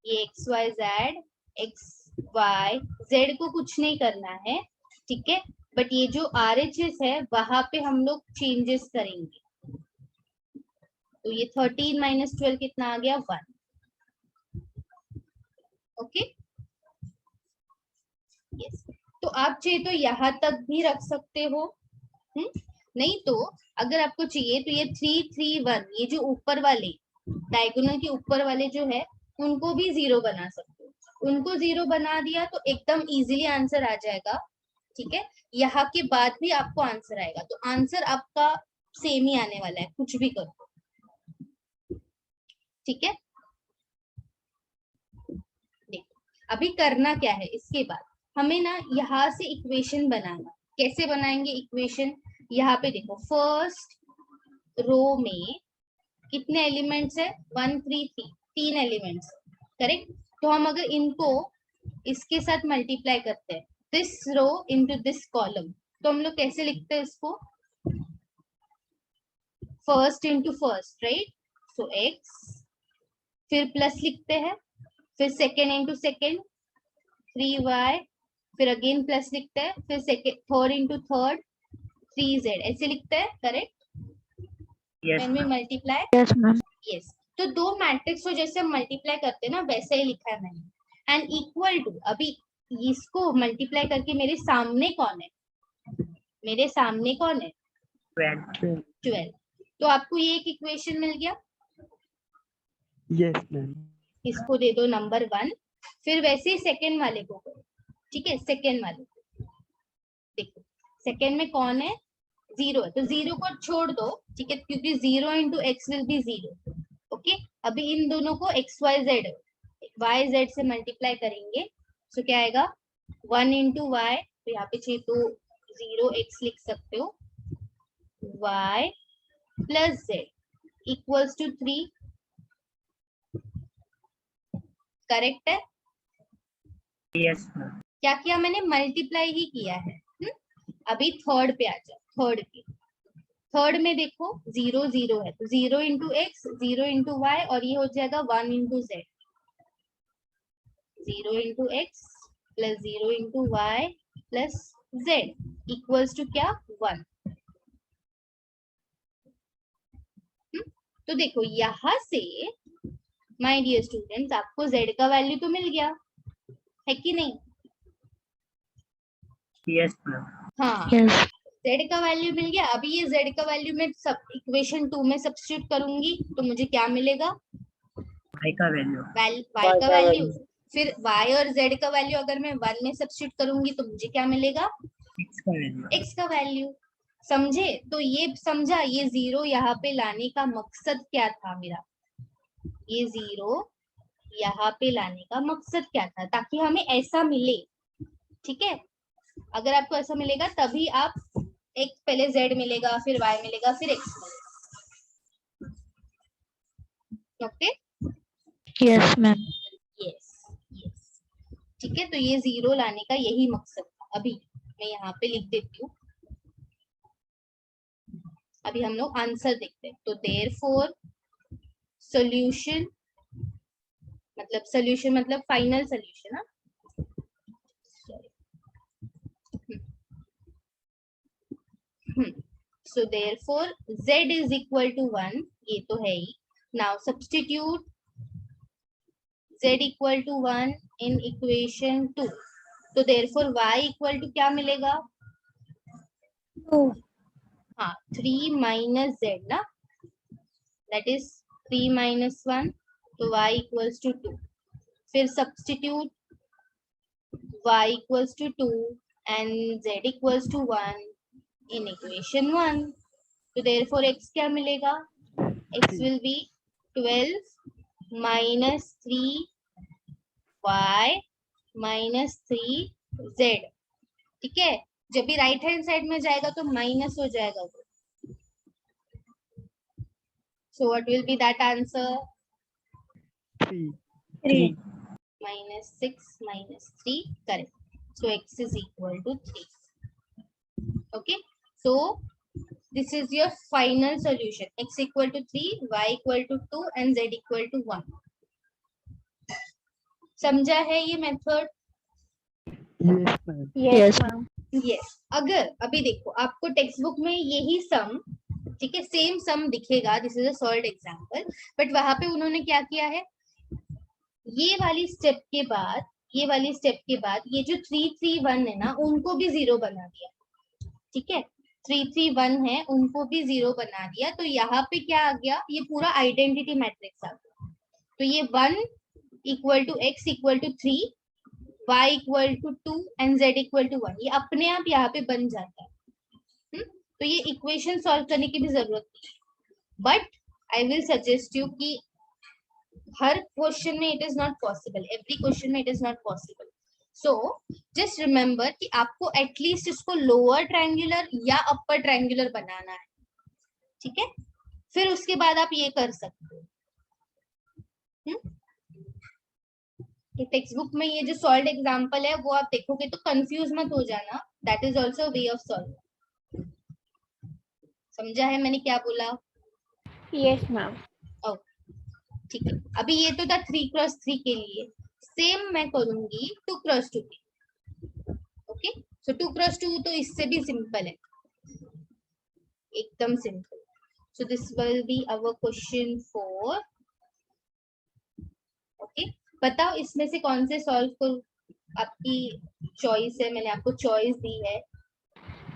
ये XYZ को कुछ नहीं करना है, ठीक है, बट ये जो RHS है वहां पे हम लोग चेंजेस करेंगे। तो ये 13 - 12 कितना आ गया? 1। Okay, yes. तो आप चाहिए तो यहाँ तक भी रख सकते हो, नहीं तो अगर आपको चाहिए तो ये 3 3 1, ये जो ऊपर वाले डायगोनल के ऊपर वाले जो है उनको भी 0 बना सकते हो। उनको 0 बना दिया तो एकदम इजीली आंसर आ जाएगा। ठीक है, यहाँ के बाद भी आपको आंसर आएगा, तो आंसर आपका सेम ही आने वाला है, कुछ भी करो। ठीक है, देखो अभी करना क्या है, इसके बाद हमें ना यहाँ से इक्वेशन बनाना। कैसे बनाएंगे इक्वेशन? यहाँ पे देखो, फर्स्ट रो में कितने एलिमेंट्स है? 1 3 3। 3 एलिमेंट्स, करेक्ट। तो हम अगर इनको इसके साथ मल्टीप्लाई करते हैं, this row into this column, तो हम लोग कैसे लिखते हैं इसको, first into first, right. So x, फिर प्लस लिखते हैं, फिर सेकेंड इंटू सेकेंड 3y, फिर अगेन प्लस लिखते हैं, फिर second third into third 3z, ऐसे लिखते हैं, correct. Yes, when we ma'am. Multiply, Yes, ma'am. Yes. तो दो मैट्रिक्स को जैसे हम मल्टीप्लाई करते हैं ना, वैसे ही लिखा है मैंने। एंड इक्वल टू, अभी इसको मल्टीप्लाई करके मेरे सामने कौन है, मेरे सामने कौन है, 12. 12। तो आपको ये एक इक्वेशन मिल गया, यस मैम। इसको दे दो नंबर 1, फिर वैसे ही सेकेंड वाले को करो, ठीक है। सेकेंड वाले को देखो, सेकेंड में कौन है, 0 है, तो 0 को छोड़ दो, ठीक है, क्योंकि 0 into x will be 0। Okay, अभी इन दोनों को x y z, y z से मल्टीप्लाई करेंगे, तो क्या आएगा 1 इंटू वाई, तो यहाँ पे चाहिए तो 0 एक्स लिख सकते हो, y प्लस जेड इक्वल्स टू 3, करेक्ट है। Yes, ma'am. क्या किया मैंने, मल्टीप्लाई ही किया है। अभी थर्ड पे आ जाओ, थर्ड पे, थर्ड में देखो 0 0 है, तो 0 इंटू एक्स, 0 इंटू वाई, और ये हो जाएगा 1 into z, 0 into x plus 0 into y plus z equals to क्या, 1। तो देखो यहां से माय डियर स्टूडेंट्स, आपको z का वैल्यू तो मिल गया है कि नहीं, Yes, ma'am. हाँ, Yes. z का वैल्यू मिल गया। अभी ये z का वैल्यू मैं सब इक्वेशन 2 में सब्स्टिट्यूट करूंगी, तो मुझे क्या मिलेगा, Y का वैल्यू. y का वैल्यू, फिर y और z का वैल्यू अगर मैं 1 में सब्स्टिट्यूट करूंगी तो मुझे क्या मिलेगा, X का वैल्यू. x का वैल्यू। समझे, तो ये समझा, ये 0 यहाँ पे लाने का मकसद क्या था मेरा, ये 0 यहाँ पे लाने का मकसद क्या था, ताकि हमें ऐसा मिले, ठीक है। अगर आपको ऐसा मिलेगा तभी आप, एक पहले z मिलेगा, फिर y मिलेगा, फिर x मिलेगा, okay. Yes, ma'am. Yes yes, ठीक है। तो ये 0 लाने का यही मकसद था। अभी मैं यहाँ पे लिख देती हूँ, अभी हम लोग आंसर देखते हैं। तो देयरफॉर सॉल्यूशन, मतलब फाइनल सॉल्यूशन, ना, so therefore z is equal to 1, ये तो है ही। now substitute z equal to 1 in equation 2, तो therefore y equal to क्या मिलेगा, 2. हाँ 3 minus z ना, that is 3 minus 1, तो y equals to 2, फिर substitute y equals to 2 and z equals to 1 in equation 1, तो therefore x क्या मिलेगा, x will be 12 minus 3y minus 3z, ठीक है। जब भी राइट हैंड साइड में जाएगा तो माइनस हो जाएगा वो, so what will be that answer, 3. 3. minus 6 minus 3, correct। so x is equal to 3, okay। so this is your final solution, x equal to 3, y equal to 2 and z equal to 1। समझा है ये method, yes ma'am. Yes, ma'am. Yes. अगर अभी देखो आपको text book में यही सम, ठीक है, सेम सम दिखेगा, this is a solved example, but वहां पे उन्होंने क्या किया है, ये वाली स्टेप के बाद, ये वाली स्टेप के बाद ये जो 3 3 1 है ना, उनको भी 0 बना दिया, ठीक है। 3 3 1 है, उनको भी 0 बना दिया, तो यहाँ पे क्या आ गया, ये पूरा आइडेंटिटी मैट्रिक्स आ गया। तो ये 1 equal to x equal to 3, y equal to 2 and z equal to 1, ये अपने आप यहाँ पे बन जाता है। तो ये इक्वेशन सॉल्व करने की भी जरूरत नहीं, but I will suggest you कि हर क्वेश्चन में it is not possible, every question में it is not possible, so just remember कि आपको एटलीस्ट इसको लोअर ट्रायंगुलर या अपर ट्रायंगुलर बनाना है, ठीक है। फिर उसके बाद आप ये कर सकते हो, टेक्स्ट बुक में ये जो सॉल्व एग्जांपल है वो आप देखोगे तो कंफ्यूज मत हो जाना, that is also way of solve. समझा है मैंने क्या बोला? Yes, ma'am. ठीक है, अभी ये तो था 3x3 के लिए, सेम मैं करूंगी 2x2 के। ओके, सो 2x2 तो इससे भी सिंपल है, एकदम simple. So this will be our question 4। ओके, बताओ इसमें से कौन से सॉल्व करूं, आपकी चॉइस है, मैंने आपको चॉइस दी है।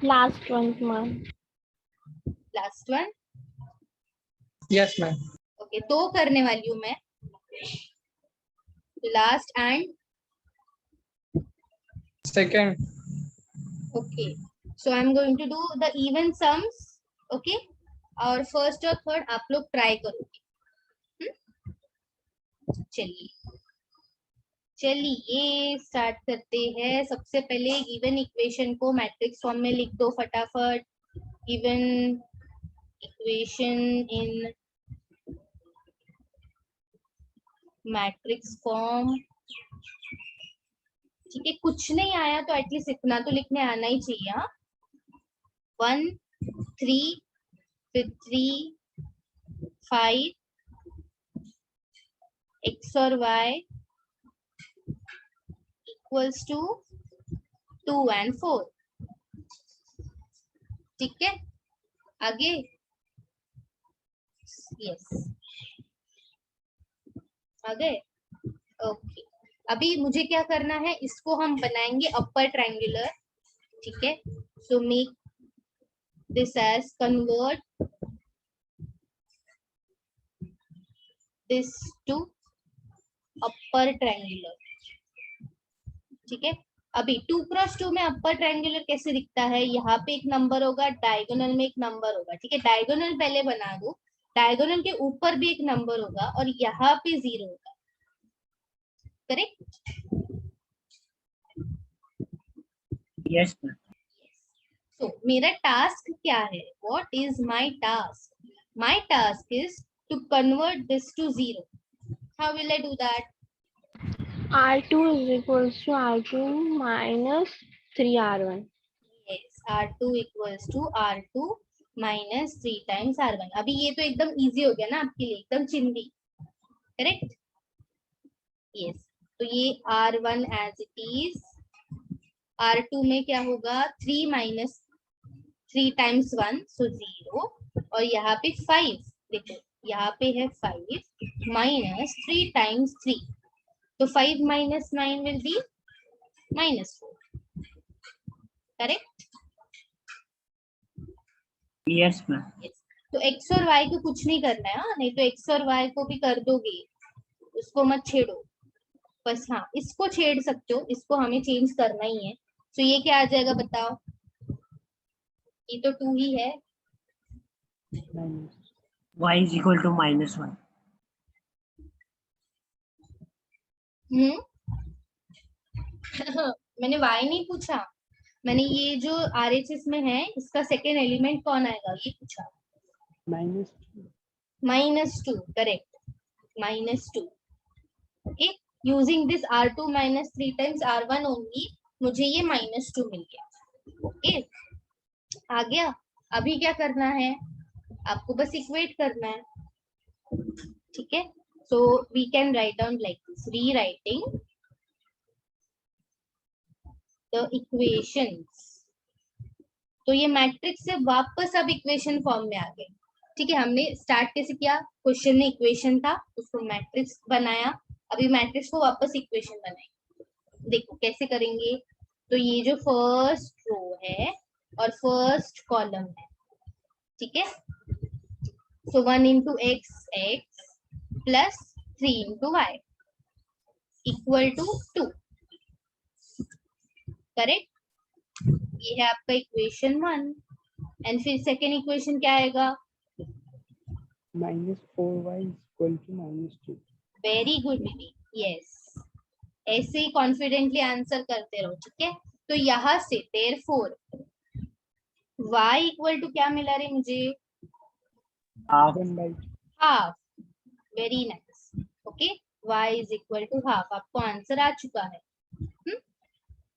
Last one, ma'am. Last one, yes ma'am. Okay, दो करने वाली हूं मैं, last and second. Okay, so I am going to do the even sums. Okay, और फर्स्ट और थर्ड आप लोग ट्राई करोगे। चलिए स्टार्ट करते हैं। सबसे पहले गिवन इक्वेशन को मैट्रिक्स फॉर्म में लिख दो फटाफट। Given equation in matrix form. ठीक है, कुछ नहीं आया तो एटलीस्ट इतना तो लिखने आना ही चाहिए। हाँ, 1 3 फिर 3 5 x और y इक्वल्स टू 2 and 4। ठीक है, आगे यस आगे। ओके, अभी मुझे क्या करना है, इसको हम बनाएंगे अपर ट्रायंगुलर। ठीक है, so make this as convert this to upper triangular. ठीक है, अभी 2x2 में अपर ट्रायंगुलर कैसे दिखता है, यहाँ पे एक नंबर होगा, डायगोनल में एक नंबर होगा। ठीक है, डायगोनल पहले बना दो, डायगोनल के ऊपर भी एक नंबर होगा और यहाँ पे 0 होगा। करेक्ट? Yes ma'am. सो मेरा टास्क क्या है, what is my task? My task is to convert this to 0। How will I do that? R2 is equals to R2 minus 3R1. Yes, R2 equals to R2 minus 3 times R1। अभी ये तो एकदम easy हो गया ना आपके लिए, एकदम चिंदी। करेक्ट? यस, तो ये R1 as it is. R2 में क्या होगा, 3 minus 3 times 1 so 0, और यहाँ पे 5, देखो यहाँ पे है 5 minus 3 times 3, तो 5 minus 9 will be -4। Correct? Yes ma'am. तो x और y को कुछ नहीं करना है। हाँ, नहीं तो x और y को भी कर दोगे, उसको मत छेड़ो बस। हाँ, इसको छेड़ सकते हो, इसको हमें चेंज करना ही है। तो ये क्या आ जाएगा बताओ, ये तो 2 ही है। y is equal to -1। मैंने y नहीं पूछा, मैंने ये जो RHS में है इसका सेकेंड एलिमेंट कौन आएगा ये पूछा। -2, correct, -2। Okay, using this R2 minus 3 times R1 only, मुझे ये -2 मिल गया। ओके, आ गया। अभी क्या करना है, आपको बस इक्वेट करना है। ठीक है, so we can write down like this, rewriting the equations. तो ये मैट्रिक्स से वापस अब इक्वेशन फॉर्म में आ गए। ठीक है, हमने स्टार्ट कैसे किया, क्वेश्चन में इक्वेशन था, उसको मैट्रिक्स बनाया, अभी मैट्रिक्स को वापस इक्वेशन बनाएंगे। देखो कैसे करेंगे, तो ये जो फर्स्ट रो है और फर्स्ट कॉलम है, ठीक है, so 1 into x x plus 3 into y equal to 2। Correct? ये है आपका इक्वेशन 1। एंड फिर सेकेंड इक्वेशन क्या आएगा, -4y equal to -2। Very good baby, yes, ऐसे ही कॉन्फिडेंटली आंसर करते रहो। ठीक है, तो यहाँ से देयरफॉर y इक्वल टू क्या मिला रे मुझे, half. Half. Very nice, okay, y is equal to half, आपको आंसर आ चुका है।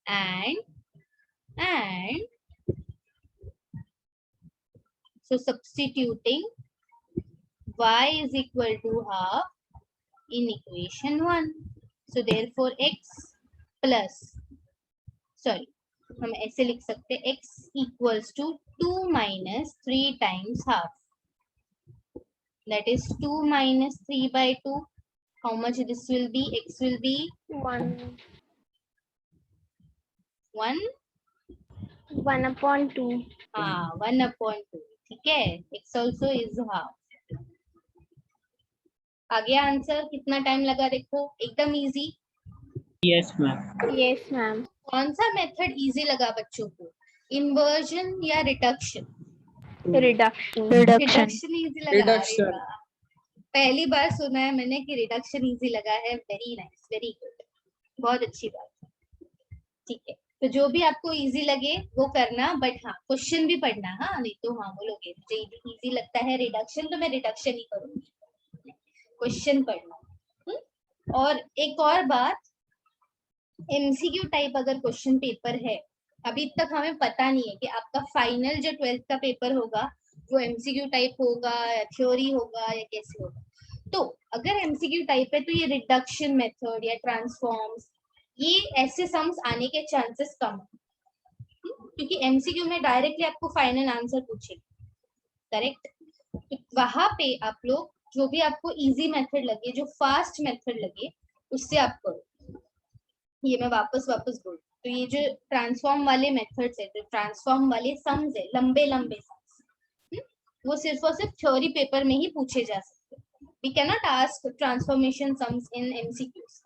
And so substituting y is equal to half in equation 1, so therefore x plus, sorry, हम ऐसे लिख सकते हैं x equals to 2 minus 3 times half, that is 2 minus 3 by 2. How much this will be? X will be 1 upon 2. हाँ 1/2, ठीक है, x also is half। आगे answer, कितना टाइम लगा देखो, एकदम easy. Yes ma'am. Yes, ma'am. कौन सा मेथड इजी लगा बच्चों को, इन्वर्जन या रिडक्शन? Reduction. रिडक्शन इजी लगा, अरे Reduction. वाह। पहली बार सुना है मैंने कि रिडक्शन इजी लगा है, वेरी नाइस, वेरी गुड, बहुत अच्छी बात। ठीक है, तो जो भी आपको इजी लगे वो करना, बट हाँ क्वेश्चन भी पढ़ना, हाँ नहीं तो हाँ बोलोगे मुझे इजी लगता है रिडक्शन तो मैं रिडक्शन ही करूंगी, क्वेश्चन पढ़ना। और एक और बात, एमसीक्यू टाइप अगर क्वेश्चन पेपर है, अभी तक हमें पता नहीं है कि आपका फाइनल जो 12th का पेपर होगा वो एमसीक्यू टाइप होगा या थ्योरी होगा या कैसे होगा। तो अगर एमसीक्यू टाइप है तो ये रिडक्शन मेथड या ट्रांसफॉर्म्स, ये ऐसे सम्स आने के चांसेस कम है, क्योंकि एमसीक्यू में डायरेक्टली आपको फाइनल आंसर पूछेगी, करेक्ट। तो वहां पे आप लोग जो भी आपको इजी मेथड लगे, जो फास्ट मेथड लगे, उससे आप करो। ये मैं वापस बोल, तो ये जो ट्रांसफॉर्म वाले मेथड्स है, जो ट्रांसफॉर्म वाले सम्स है, लंबे लंबे सम्स, वो सिर्फ और सिर्फ थ्योरी पेपर में ही पूछे जा सकते हैं। We can not ask transformation sums in MCQs,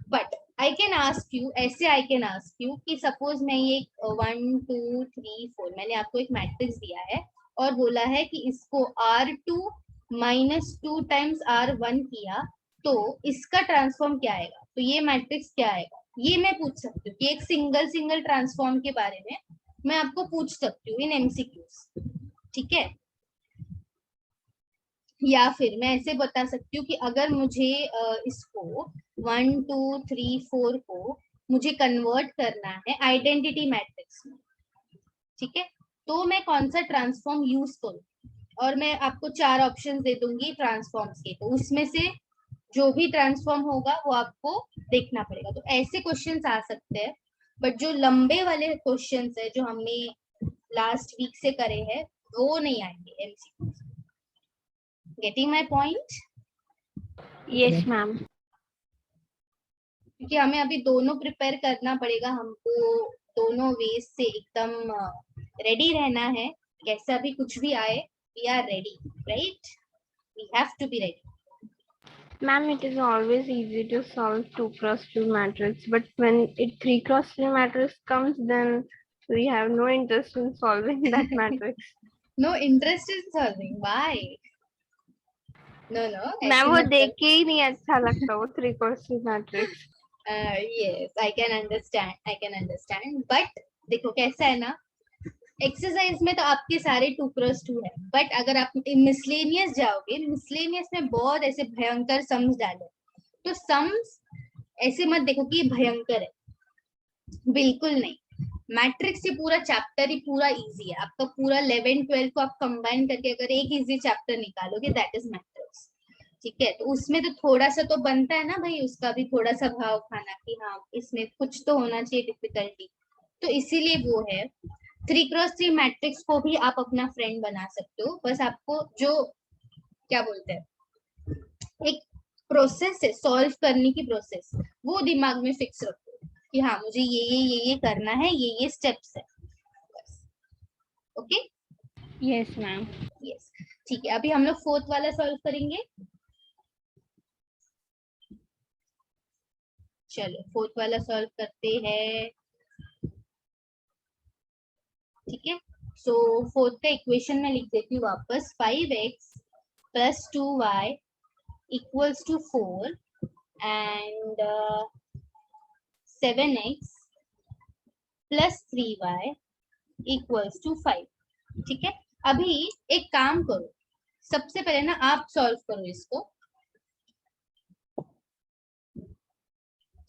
but I can ask you, ऐसे आई कैन आस्क यू कि सपोज मैं ये 1 2 3 4 मैंने आपको एक मैट्रिक्स दिया है और बोला है कि इसको R2 minus 2 times R1 किया तो इसका ट्रांसफॉर्म क्या आएगा, तो ये मैट्रिक्स क्या आएगा, ये मैं पूछ सकती हूँ कि एक सिंगल ट्रांसफॉर्म के बारे में मैं आपको पूछ सकती हूँ इन एमसीक्यूज, ठीक है। या फिर मैं ऐसे बता सकती हूँ कि अगर मुझे इसको 1 2 3 4 को मुझे कन्वर्ट करना है आइडेंटिटी मैट्रिक्स में, ठीक है, तो मैं कौन सा ट्रांसफॉर्म यूज करूँ, और मैं आपको 4 ऑप्शंस दे दूंगी ट्रांसफॉर्म्स के, तो उसमें से जो भी ट्रांसफॉर्म होगा वो आपको देखना पड़ेगा। तो ऐसे क्वेश्चंस आ सकते हैं, बट जो लंबे वाले क्वेश्चंस है जो हमने लास्ट वीक से करे हैं वो नहीं आएंगे MCQ. Getting my point? Yes, ma'am. क्योंकि हमें अभी दोनों प्रिपेयर करना पड़ेगा, हमको दोनों वेज से एकदम रेडी रहना है, कैसा भी कुछ भी आए we are ready, right, we have to be ready. Ma'am, it is always easy to solve 2 cross 2 matrix, but when it 3 cross 3 matrix comes, then we have no interest in solving that matrix. No interest in solving, why? No Ma'am, वो देख के ही नहीं अच्छा लगता वो 3 cross 3 matrix. Yes I can understand, but देखो कैसा है ना, एक्सरसाइज में तो आपके सारे 2 क्रॉस 2 है, बट अगर आप मिसलेनियस जाओगे, मिसलेनियस में बहुत ऐसे भयंकर सम्स डाले, तो सम्स ऐसे मत देखो कि ये भयंकर है, बिल्कुल नहीं। मैट्रिक्स से पूरा चैप्टर ही पूरा इजी है, आपका पूरा 11 12 को आप कंबाइन करके अगर एक इजी चैप्टर निकालोगे दैट इज मैट्रिक्स, ठीक है। तो उसमें तो थोड़ा सा तो बनता है ना भाई, उसका भी थोड़ा सा भाव खाना कि हाँ इसमें कुछ तो होना चाहिए डिफिकल्टी, तो इसीलिए वो है। 3 क्रॉस 3 मैट्रिक्स को भी आप अपना फ्रेंड बना सकते हो, बस आपको जो क्या बोलते हैं एक प्रोसेस है सॉल्व करने की प्रोसेस, वो दिमाग में फिक्स रखो कि हाँ मुझे ये करना है, ये स्टेप्स है, ओके। Yes, ma'am. यस, ठीक है, अभी हम लोग 4th वाला सॉल्व करेंगे। चलो 4th वाला सॉल्व करते हैं, ठीक है। सो 4th का इक्वेशन में लिख देती हूँ वापस, 5x plus 2y equals to 4 and 7x plus 3y equals to 5, ठीक है। अभी एक काम करो, सबसे पहले ना आप सॉल्व करो इसको,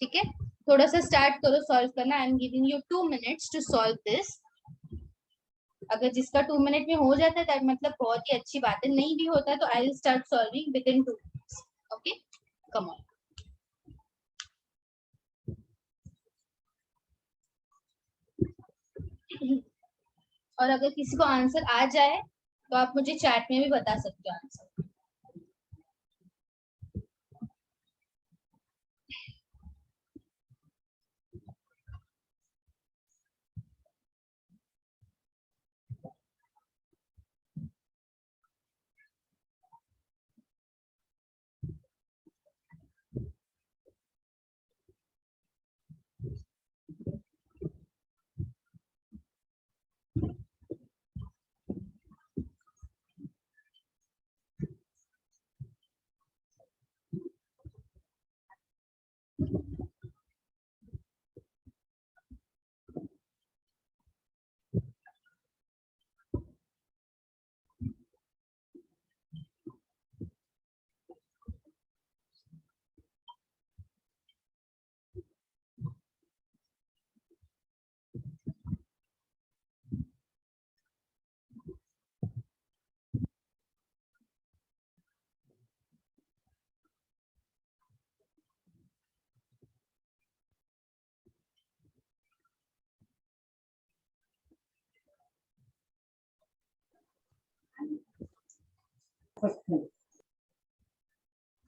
ठीक है, थोड़ा सा स्टार्ट करो सॉल्व करना। I am giving you 2 minutes to solve this. अगर जिसका 2 मिनट में हो जाता है मतलब बहुत ही अच्छी बात है, नहीं भी होता तो I will start solving with in 2 minutes। Okay, come on. और अगर किसी को आंसर आ जाए तो आप मुझे चैट में भी बता सकते हो आंसर।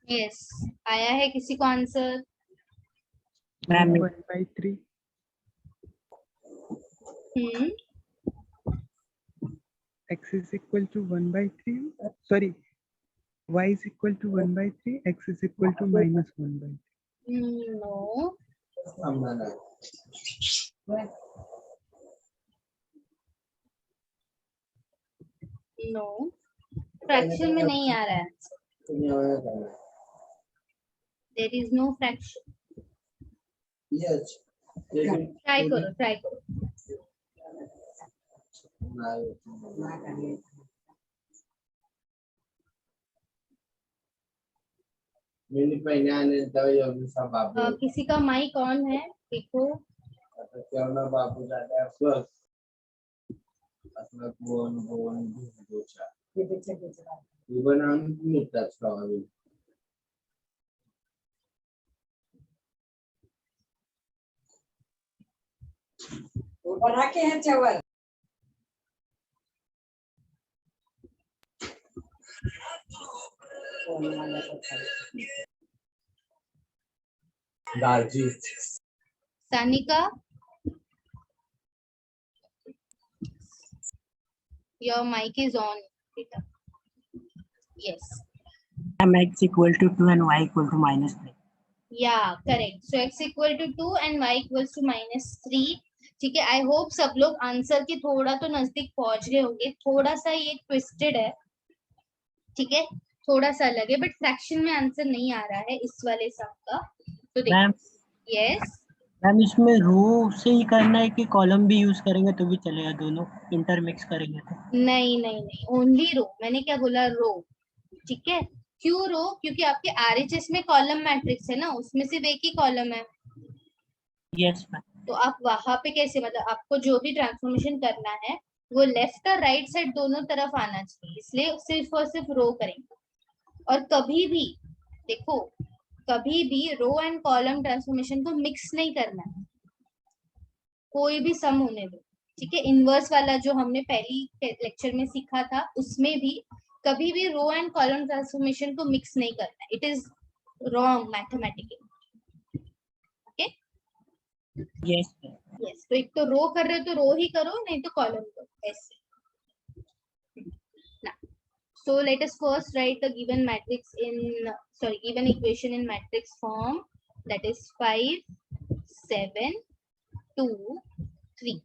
यस, आया है किसी को answer? Ma'am 1/3 x is equal to 1/3, sorry, y is equal to 1/3, x is equal to minus 1/3. No, no, fraction में नहीं आ रहा है। There is no fraction. Try करो, ट्राई करो। किसी का माइक ऑन है देखो। बना के है चावल। दालची Sanika, your mic is on बेटा। yes, x equal to 2 and y equal to -3. yeah, correct। so x equal to 2 and y equals to -3। ठीक है, आई होप सब लोग आंसर के थोड़ा तो नजदीक पहुंच गए होंगे। थोड़ा सा ये ट्विस्टेड है, ठीक है, थोड़ा सा अलग है, बट फ्रैक्शन में आंसर नहीं आ रहा है इस वाले सम का। तो देखो, मैम यस, मैम इसमें रो से ही करना है कि कॉलम भी यूज करेंगे तो भी चलेगा, दोनों इंटरमिक्स करेंगे तो? नहीं नहीं नहीं, ओनली रो। मैंने क्या बोला, रो। ठीक है, क्यों रो? क्योंकि आपके आरएचएस में कॉलम मैट्रिक्स है ना, उसमें सिर्फ एक ही कॉलम है। Yes ma'am. तो आप वहां पे कैसे, मतलब आपको जो भी ट्रांसफॉर्मेशन करना है वो लेफ्ट और राइट साइड दोनों तरफ आना चाहिए, इसलिए सिर्फ और सिर्फ रो करेंगे। और कभी भी देखो, कभी भी रो एंड कॉलम ट्रांसफॉर्मेशन को मिक्स नहीं करना है, कोई भी सम होने दो। ठीक है, इनवर्स वाला जो हमने पहली लेक्चर में सीखा था उसमें भी कभी भी रो एंड कॉलम ट्रांसफॉर्मेशन को मिक्स नहीं करना, it is wrong mathematically. Okay, yes yes, तो एक तो रो कर रहे हो तो रो ही करो, नहीं तो कॉलम करो, ऐसे। So let us first write the given matrix in, given equation in matrix form, that is 5, 7, 2, 3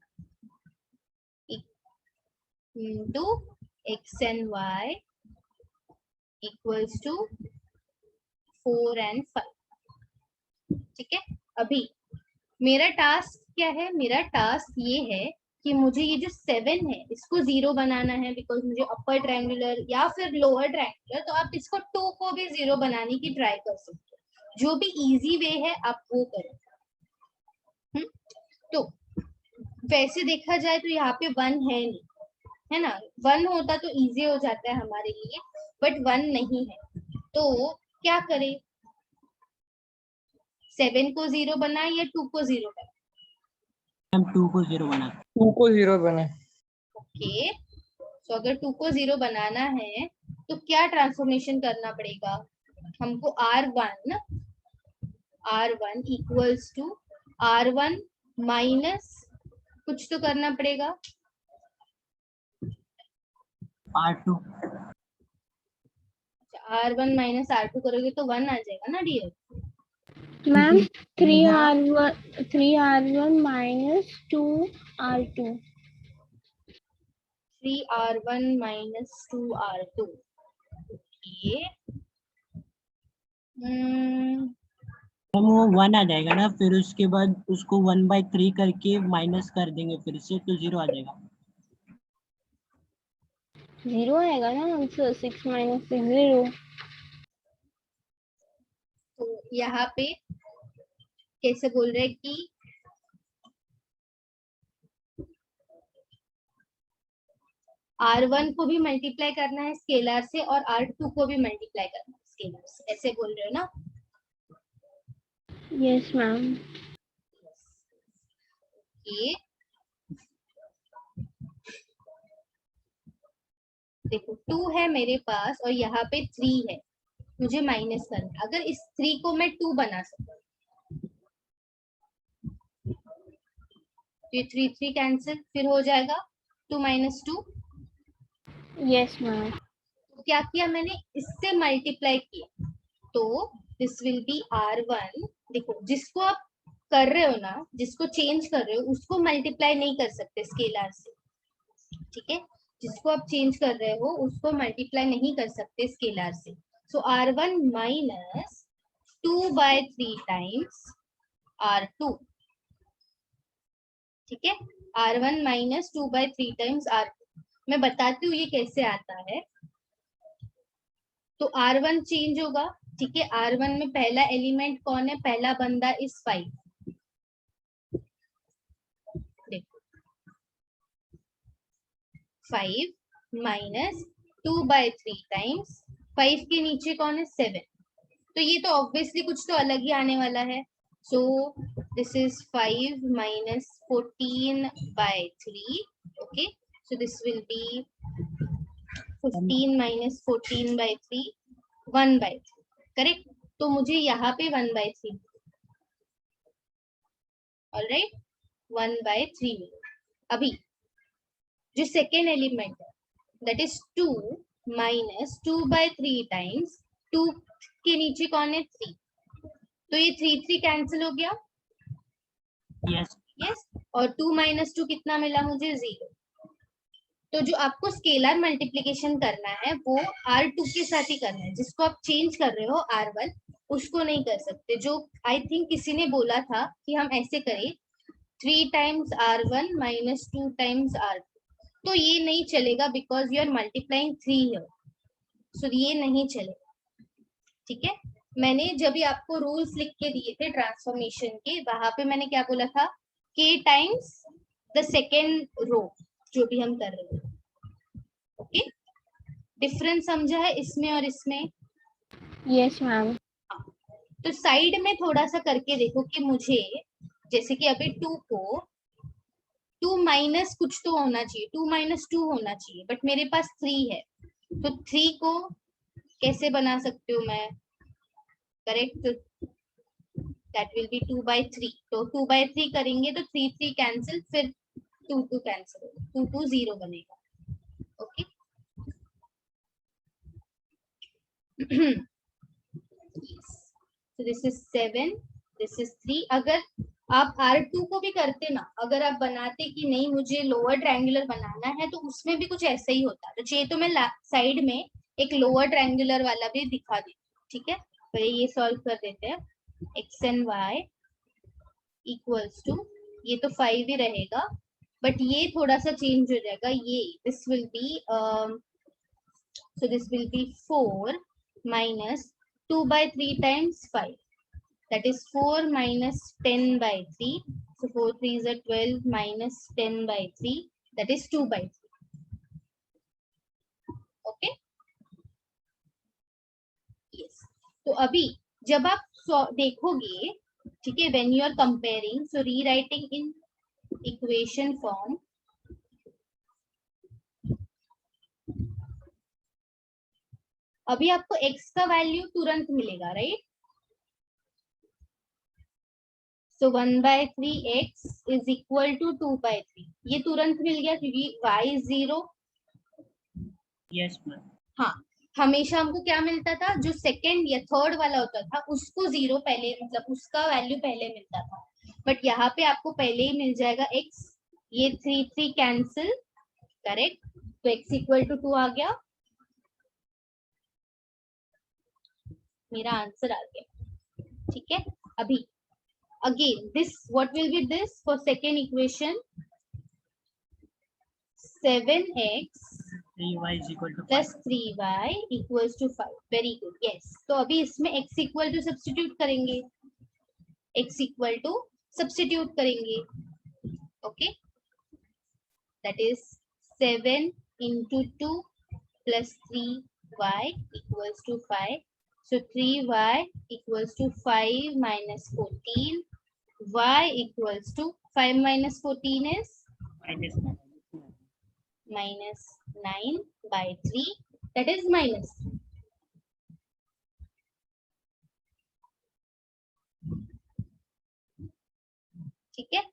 into x and y equals to 4 and 5। ठीक है, अभी मेरा टास्क क्या है? मेरा टास्क ये है कि मुझे ये जो 7 है इसको 0 बनाना है, बिकॉज मुझे अपर ट्रायंगुलर या फिर लोअर ट्रायंगुलर, तो आप इसको 2 को भी 0 बनाने की ट्राई कर सकते हो। जो भी इजी वे है आप वो करो। तो वैसे देखा जाए तो यहाँ पे 1 है नहीं, है ना, 1 होता तो इजी हो जाता है हमारे लिए, बट 1 नहीं है, तो क्या करें, 7 को 0 बनाए या 2 को 0 बनाए? हम 2 को 0 बना 2 को 0 बने। ओके, तो अगर 2 को 0 बनाना है तो क्या ट्रांसफॉर्मेशन करना पड़ेगा हमको, R1 equals to R1 minus कुछ तो करना पड़ेगा, R2 R1 माइनस R2 करोगे तो 1 आ जाएगा ना dear. Ma'am 3R1 minus 2R2. 3R1 minus 2R2। Okay, हम वो 1 आ जाएगा ना, फिर उसके बाद उसको 1/3 करके माइनस कर देंगे फिर से, तो 0 आ जाएगा। 0 आएगा ना आंसर, 6 minus 6 0. तो यहाँ पे कैसे बोल रहे हैं कि R1 को भी मल्टीप्लाई करना है स्केलर से और R2 को भी मल्टीप्लाई करना है स्केलर से, ऐसे बोल रहे हो ना? Yes ma'am. ये देखो 2 है मेरे पास और यहाँ पे 3 है, मुझे माइनस करना है। अगर इस 3 को मैं 2 बना सकता हूँ, ये 3 कैंसिल, फिर हो जाएगा 2 माइनस 2। Yes ma'am. तो क्या किया मैंने, इससे मल्टीप्लाई किया, तो दिस विल बी R1। देखो जिसको आप कर रहे हो ना, जिसको चेंज कर रहे हो उसको मल्टीप्लाई नहीं कर सकते स्केलर से, ठीक है, जिसको आप चेंज कर रहे हो उसको मल्टीप्लाई नहीं कर सकते स्केलर से। सो R1 माइनस 2/3 टाइम्स R2, ठीक है, R1 माइनस 2/3 टाइम्स R2। मैं बताती हूँ ये कैसे आता है। तो R1 चेंज होगा, ठीक है, R1 में पहला एलिमेंट कौन है, पहला बंदा इस 5, देखो 5 माइनस 2/3 टाइम्स 5 के नीचे कौन है 7, तो ये तो ऑब्वियसली कुछ तो अलग ही आने वाला है। So this is 5 minus 14/3, okay, so this will B 15 minus 14/3, 1/3, correct. तो मुझे यहाँ पे 1/3, ऑलराइट, 1/3 अभी जो सेकेंड एलिमेंट है दैट इज 2 माइनस 2/3 टाइम्स 2 के नीचे कौन है 3, तो ये 3 कैंसिल हो गया, यस यस, और 2 माइनस 2 कितना मिला मुझे 0। तो जो आपको स्केलर मल्टीप्लिकेशन करना है वो R2 के साथ ही करना है, जिसको आप चेंज कर रहे हो R1 उसको नहीं कर सकते। जो आई थिंक किसी ने बोला था कि हम ऐसे करें 3 times R1 minus 2 times R2, तो ये नहीं चलेगा because you are multiplying 3 here, so ये नहीं चलेगा, ठीक है। मैंने जब भी आपको रूल्स लिख के दिए थे ट्रांसफॉर्मेशन के, वहां पे मैंने क्या बोला था, k times the second row जो भी हम कर रहे हैं, ओके, डिफरेंस समझा है इसमें और इसमें? Yes ma'am. तो साइड में थोड़ा सा करके देखो कि मुझे, जैसे कि अभी 2 को 2 माइनस कुछ तो होना चाहिए, 2 माइनस 2 होना चाहिए, बट मेरे पास 3 है, तो 3 को कैसे बना सकती हूँ मैं, करेक्ट, दैट विल बी 2/3, तो 2/3 करेंगे तो 3 कैंसिल, फिर 2 कैंसिल, 2 0 बनेगा, okay. So this is 7, this is 3। अगर आप R2 को भी करते ना, अगर आप बनाते कि नहीं मुझे लोअर ट्रायंगुलर बनाना है, तो उसमें भी कुछ ऐसा ही होता, तो चाहिए तो मैं साइड में एक लोअर ट्रायंगुलर वाला भी दिखा देती, ठीक है। पहले ये सॉल्व कर देते हैं, x and y equals to, ये तो 5 ही रहेगा, बट ये थोड़ा सा चेंज हो जाएगा, ये this will B so this will be 4 minus 2/3 times 5, that is 4 minus 10 by 3. So 4 3s are 12 minus 10 by 3, that is 2 by 3. Okay, yes. तो अभी जब आप देखोगे, ठीक है, when you are comparing, so rewriting in equation form, अभी आपको x का वैल्यू तुरंत मिलेगा, right? So 1 by 3x is equal to 2 by 3. ये तुरंत मिल गया क्योंकि y is 0. Yes ma'am. हाँ, हमेशा हमको क्या मिलता था, जो सेकंड या थर्ड वाला होता था उसको 0 पहले, मतलब उसका वैल्यू पहले मिलता था, बट यहाँ पे आपको पहले ही मिल जाएगा x. ये 3 3 कैंसिल, करेक्ट, तो x इक्वल टू 2 आ गया, मेरा आंसर आ गया, ठीक है। अभी again this, what will be this for second equation? 7x 3y is equal to plus 3y equals to 5. Very good, yes. तो अभी इसमें x equal to substitute करेंगे, x equal to substitute करेंगे, okay, that is 7 into 2 plus 3y equals to 5. So 3y equals to 5 minus 14. Y equals to 5 minus 14 is minus 9 by 3, that is minus 3. ठीक है,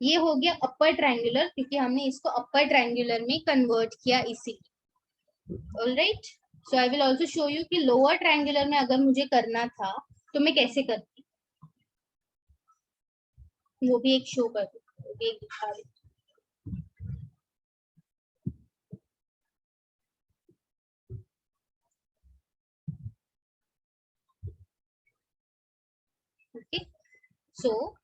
ये हो गया upper triangular, क्योंकि हमने इसको अपर ट्रायंगुलर में कन्वर्ट किया इसीलिए। Alright, so I will also show you कि लोअर ट्रायंगुलर में अगर मुझे करना था तो मैं कैसे करती, वो भी एक शो कर दूँ, वो भी एक दिखा रही। ओके, सो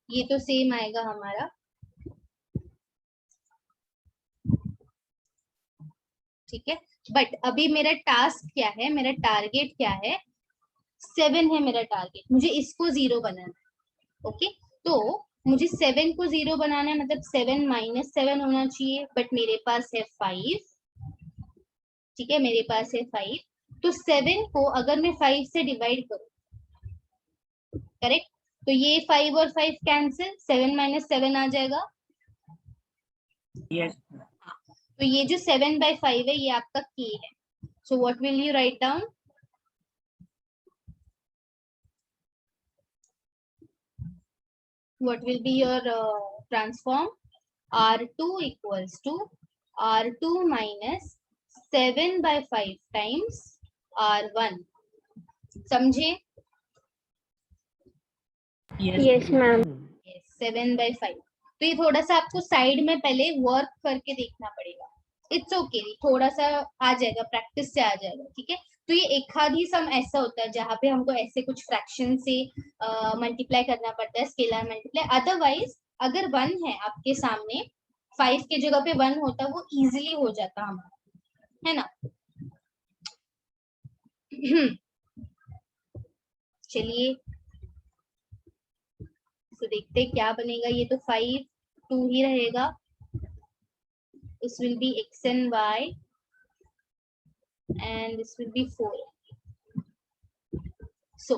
ये तो सेम आएगा हमारा, ठीक है, बट अभी मेरा टास्क क्या है, मेरा टारगेट क्या है, 7 है मेरा टारगेट, मुझे इसको 0 बनाना है। ओके, तो मुझे 7 को 0 बनाना है, मतलब 7 माइनस 7 होना चाहिए, बट मेरे पास है 5, ठीक है, मेरे पास है 5, तो 7 को अगर मैं 5 से डिवाइड करूं, करेक्ट, तो ये 5 और 5 कैंसिल, 7 माइनस 7 आ जाएगा। यस। तो ये जो 7 by 5 है ये आपका k है, so what will you write down, what will be your transform? R2 equals to R2 minus 7 by 5 times R1. समझे? Yes, ma'am. Yes, 7 by 5. तो ये थोड़ा सा आपको साइड में पहले वर्क करके देखना पड़ेगा, इट्स ओके, थोड़ा सा आ जाएगा, प्रैक्टिस से आ जाएगा, ठीक है। तो ये एक आध ही सम ऐसा होता है जहाँ पे हमको ऐसे कुछ फ्रैक्शन से मल्टीप्लाई करना पड़ता है, स्केलर मल्टीप्लाई, अदरवाइज अगर 1 है आपके सामने, 5 के जगह पे 1 होता, वो इजीली हो जाता हमारा, है ना। चलिए, तो देखते हैं क्या बनेगा, ये तो 5 2 ही रहेगा, this will be x and y and this will be 4. So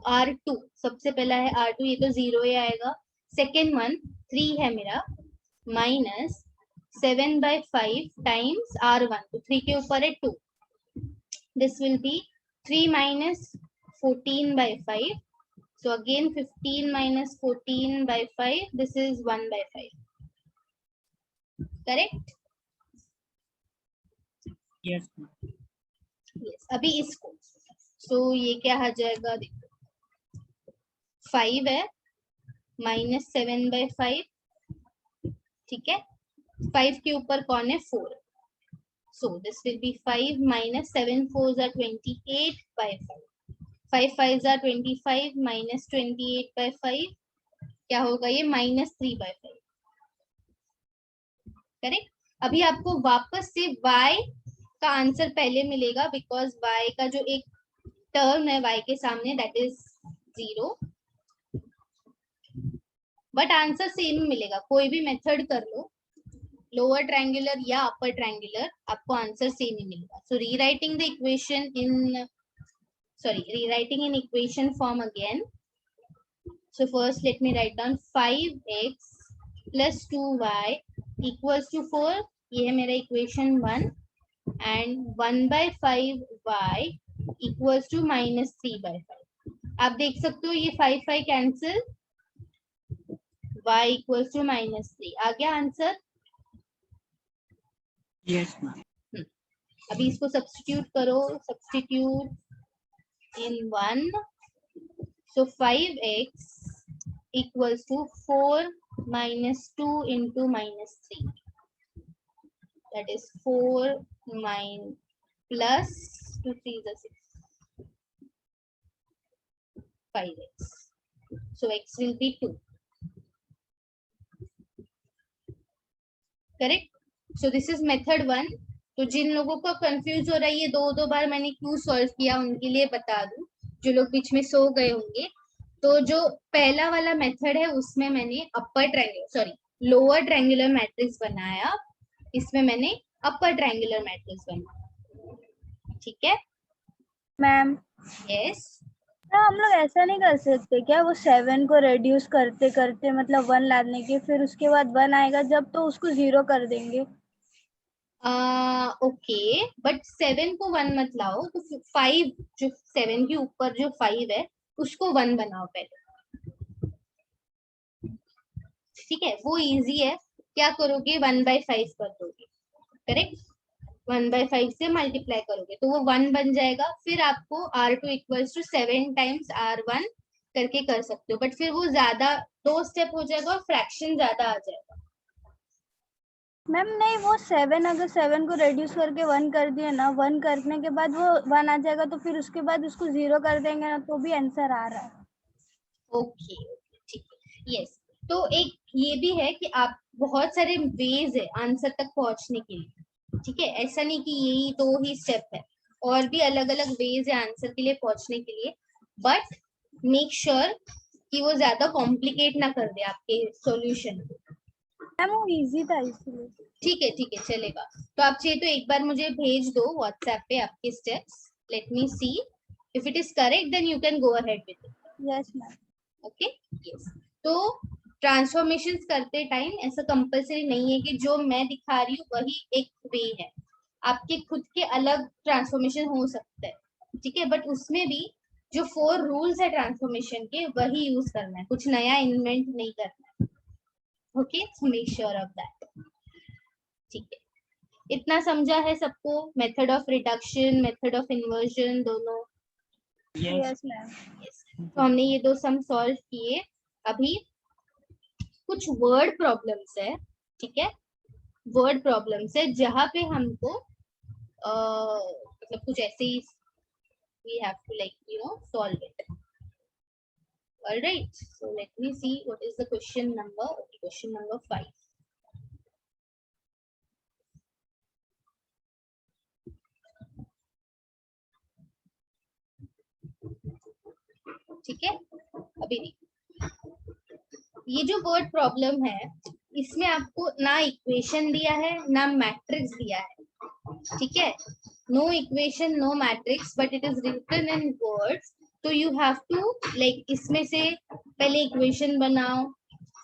R2 सबसे पहला है R2, ये तो 0 ही आएगा, सेकेंड वन 3 है मेरा, माइनस 7 by 5 टाइम्स R1, तो 3 के ऊपर है 2, this will be 3 minus 14 by 5, so again 15 minus 14 by 5, this is 1 by 5, correct? Yes. yes, अभी इसको, so ये क्या आ जाएगा, देखो 5 है माइनस 7 by 5, ठीक है, 5 के ऊपर कौन है 4, so this will be 5 minus 7 4s are 28 by 5, 5 5s are 25 minus 28 by 5, क्या होगा ये, -3 by 5, करेक्ट। अभी आपको वापस से y का आंसर पहले मिलेगा बिकॉज y का जो एक टर्म है y के सामने that is 0, but answer same मिलेगा। कोई भी मेथड कर लो, लोअर ट्रायंगुलर या अपर ट्रायंगुलर, आपको आंसर सेम ही मिलेगा। So rewriting the equation in rewriting in equation form again. So first let me write down 5x plus 2y equals to 4. ये है मेरा equation 1 and 1/5y equals to minus 3/5. आप देख सकते हो ये 5 cancel, y equals to minus 3 आ गया answer. Yes ma'am. अभी इसको सब्स्टिट्यूट करो, substitute in 1, so 5x equals to 4 minus 2 into minus 3, that is 4 minus plus 2 3 is 6, 5x, so x will be 2, correct? So this is method 1. तो जिन लोगों को confuse हो रहा है ये दो बार मैंने क्यों सॉल्व किया उनके लिए बता दूं, जो लोग बीच में सो गए होंगे। तो जो पहला वाला मेथड है उसमें मैंने लोअर ट्रायंगुलर मैट्रिक्स बनाया, इसमें मैंने अपर ट्रायंगुलर मैट्रिक्स बनाया, ठीक है मैम? यस। हम लोग ऐसा नहीं कर सकते क्या, वो 7 को रेड्यूस करते करते मतलब 1 लाने के, फिर उसके बाद 1 आएगा जब तो उसको 0 कर देंगे? ओके, बट 7 को 1 मत लाओ, तो 5 जो 7 के ऊपर जो 5 है उसको 1 बनाओ पहले, ठीक है? वो इजी है। क्या करोगे, 1/5 कर दोगे, करेक्ट? 1/5 से मल्टीप्लाई करोगे तो वो 1 बन जाएगा। फिर आपको R2 equals to 7 times R1 करके कर सकते हो, बट फिर वो ज्यादा 2 स्टेप हो जाएगा और फ्रैक्शन ज्यादा आ जाएगा। मैम नहीं, वो 7 अगर 7 को रेड्यूस करके 1 कर दिए ना, 1 करने के बाद वो 1 आ जाएगा, तो फिर उसके बाद उसको 0 कर देंगे ना तो भी आंसर आ रहा है। ओके ठीक है, यस। तो एक ये भी है कि आप बहुत सारे वेज है आंसर तक पहुंचने के लिए, ठीक है? ऐसा नहीं कि यही 2 ही स्टेप है, और भी अलग अलग वेज है आंसर के लिए पहुंचने के लिए, बट मेक श्योर कि वो ज्यादा कॉम्प्लिकेट ना कर दे आपके सॉल्यूशन को। मैम वो इजी था इसलिए। ठीक है चलेगा। तो आप चाहिए तो एक बार मुझे भेज दो व्हाट्सएप पे आपके steps, let me see if it is correct, then you can go ahead with it. Yes ma'am. Okay yes. तो ट्रांसफॉर्मेशंस करते टाइम ऐसा कंपलसरी नहीं है कि जो मैं दिखा रही हूँ वही एक वे है, आपके खुद के अलग ट्रांसफॉर्मेशन हो सकता है, ठीक है? बट उसमें भी जो 4 रूल्स है ट्रांसफॉर्मेशन के वही यूज करना है, कुछ नया इन्वेंट नहीं करना है। Okay, so make sure of that, ठीक है? इतना समझा है सबको? Method of reduction, method of inversion दोनों? Yes ma'am. तो हमने ये 2 सम सॉल्व किए। अभी कुछ वर्ड प्रॉब्लम्स है, ठीक है? वर्ड प्रॉब्लम्स है जहां पे हमको मतलब कुछ ऐसे ही we have to solve it. All right, so let me see what is the question number. Okay, question number 5. ठीक है, अभी ये जो वर्ड प्रॉब्लम है इसमें आपको ना इक्वेशन दिया है ना मैट्रिक्स दिया है, ठीक है? No equation no matrix, but it is written in words. तो यू हैव टू इसमें से पहले इक्वेशन बनाओ,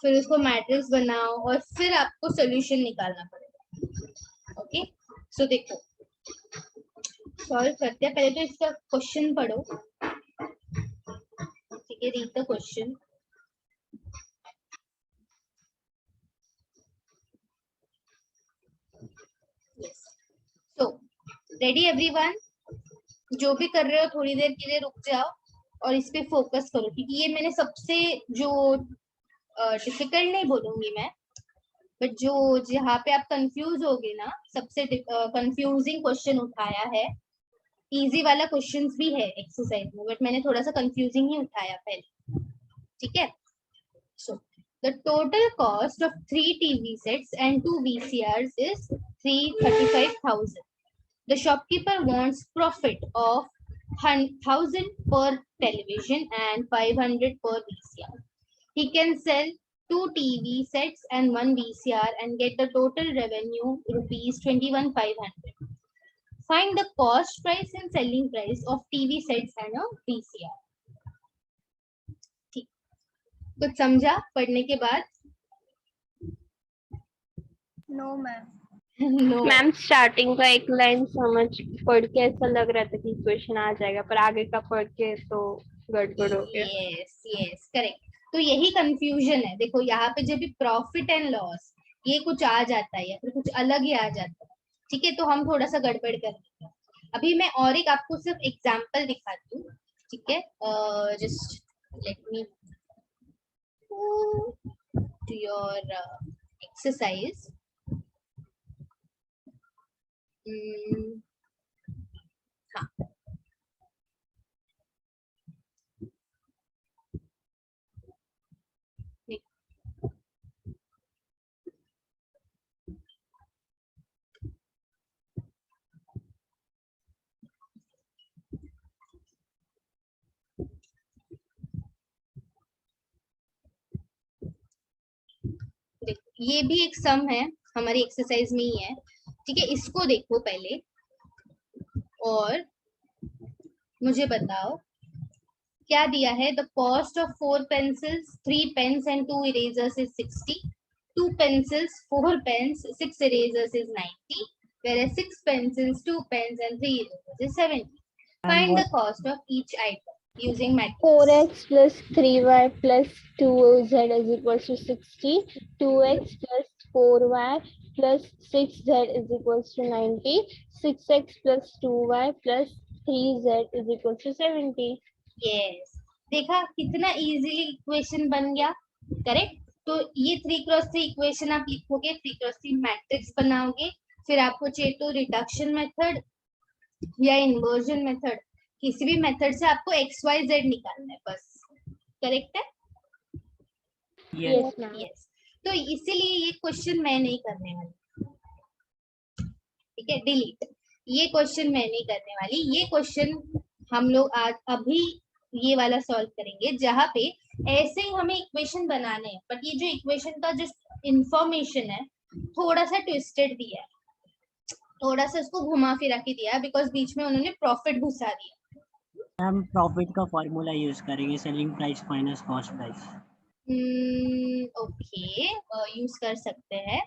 फिर उसको मैट्रिक्स बनाओ, और फिर आपको सोल्यूशन निकालना पड़ेगा। ओके, सो देखो सॉल्व करते हैं। पहले तो इसका क्वेश्चन पढ़ो, ठीक है? Read the question. So ready everyone? जो भी कर रहे हो थोड़ी देर के लिए रुक जाओ और इस पे फोकस करो, क्योंकि ये मैंने सबसे जो डिफिकल्ट नहीं बोलूंगी मैं, बट जो जहाँ पे आप कंफ्यूज होगे ना, सबसे कंफ्यूजिंग क्वेश्चन उठाया है। इजी वाला क्वेश्चंस भी है एक्सरसाइज में, बट मैंने थोड़ा सा कंफ्यूजिंग ही उठाया पहले, ठीक है? So the The total cost of 3 TV sets and 2 VCRs is 335,000. The shopkeeper wants profit of 1,000 per television and 500 per VCR. He can sell 2 TV sets and 1 VCR and get the total revenue rupees 21,500. Find the cost price and selling price of TV sets and a VCR. ठीक, कुछ समझा पढ़ने के बाद? No ma'am. No. Ma'am starting का एक line समझ पढ़ के ऐसा लग रहा था कि क्वेश्चन आ जाएगा, पर आगे का पढ़ के तो गड़बड़ हो गया. Yes yes correct. तो यही कंफ्यूजन है. देखो यहाँ पे जब भी प्रॉफिट एंड लॉस ये कुछ आ जाता है या फिर कुछ अलग ही आ जाता है, ठीक है, तो हम थोड़ा सा गड़बड़ कर देते हैं. अभी मैं और एक आपको सिर्फ एग्जांपल दिखाती हूँ, ठीक है. Just let me go to your exercise. हाँ. ये भी एक सम है, हमारी एक्सरसाइज में ही है, ठीक है. इसको देखो पहले और मुझे बताओ क्या दिया है. The cost of 4 pencils, 3 pens and 2 erasers is 60. 2 pencils, 4 pens, 6 erasers is 90. Whereas 6 pencils, 2 pens and 3 erasers is 70. Find the cost of each item using matrix. 4x plus 3y plus 2z is equals to 60. 2x plus 4y plus 6z is equals to 90. 6x plus 2y plus 3z is equals to 70. Yes. देखा कितना easily equation बन गया. Correct. तो ये 3x3 equation आप लिखोगे, 3x3 matrix बनाओगे, फिर आपको चाहिए तो रिडक्शन मेथड या इन्वर्जन मेथड, किसी भी मेथड से आपको XYZ निकालना है बस. करेक्ट है? Yes, ma'am. यस. तो इसीलिए ये क्वेश्चन मैं नहीं करने वाली, ठीक है. डिलीट. ये क्वेश्चन मैं नहीं करने वाली. ये क्वेश्चन हम लोग आज अभी ये वाला सॉल्व करेंगे, जहाँ पे ऐसे ही हमें इक्वेशन बनाने हैं, बट ये जो इक्वेशन का जो इंफॉर्मेशन है थोड़ा सा ट्विस्टेड दिया है, थोड़ा सा उसको घुमा फिरा के दिया है, बिकॉज बीच में उन्होंने प्रॉफिट घुसा दिया. हम प्रॉफिट का फॉर्मूला यूज करेंगे, selling price minus cost price. Okay, use कर सकते हैं,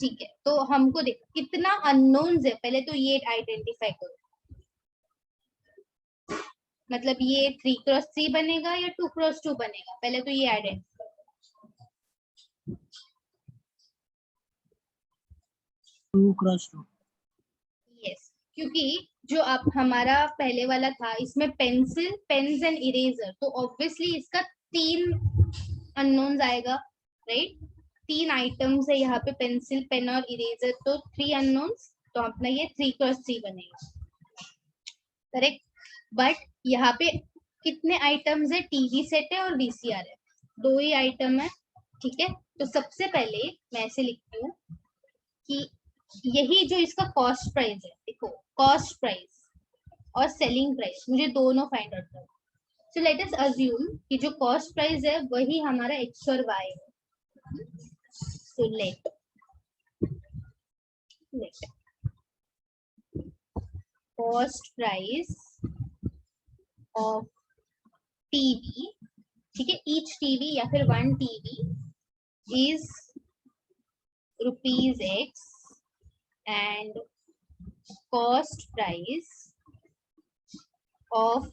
ठीक है. तो हमको देखो कितना अननोन्स है, पहले तो ये आइडेंटिफाई करो. मतलब ये 3x3 बनेगा या 2x2 बनेगा, पहले तो ये आइडेंटिफाई. 2x2. यस, क्योंकि जो आप हमारा पहले वाला था इसमें पेंसिल, पेन्स एंड इरेजर, तो ऑब्वियसली इसका 3 अननोन्स आएगा, राइट. 3 आइटम्स है यहाँ पे, पेंसिल, पेन और इरेजर, तो 3 अननोन्स, तो अपना ये 3x3 बनेगा. करेक्ट. बट यहाँ पे कितने आइटम्स है, टीवी सेट है और वीसीआर है, 2 ही आइटम है, ठीक है. तो सबसे पहले मैं ऐसे लिखती हूँ कि यही जो इसका कॉस्ट प्राइस है, देखो कॉस्ट प्राइस और सेलिंग प्राइस मुझे दोनों फाइंड आउट करना. सो लेट अस अज्यूम कि जो कॉस्ट प्राइस है वही हमारा एक्स और वाई है. So let cost price of TV, ठीक है, ईच टीवी या फिर 1 TV is ₹X and cost price of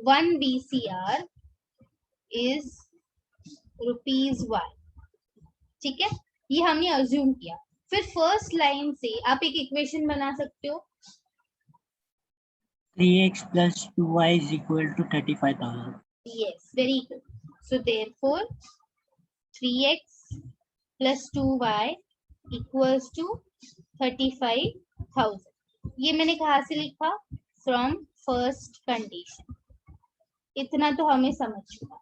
1 VCR is ₹Y. ठीक है, ये हमने अज्यूम किया. फिर फर्स्ट लाइन से आप एक इक्वेशन बना सकते हो. 3x plus 2y is equal to 35,000. Yes, very good. So therefore 3x plus 2y equals to 35,000. ये मैंने कहाँ से लिखा? From first condition. इतना तो हमें समझ चुका.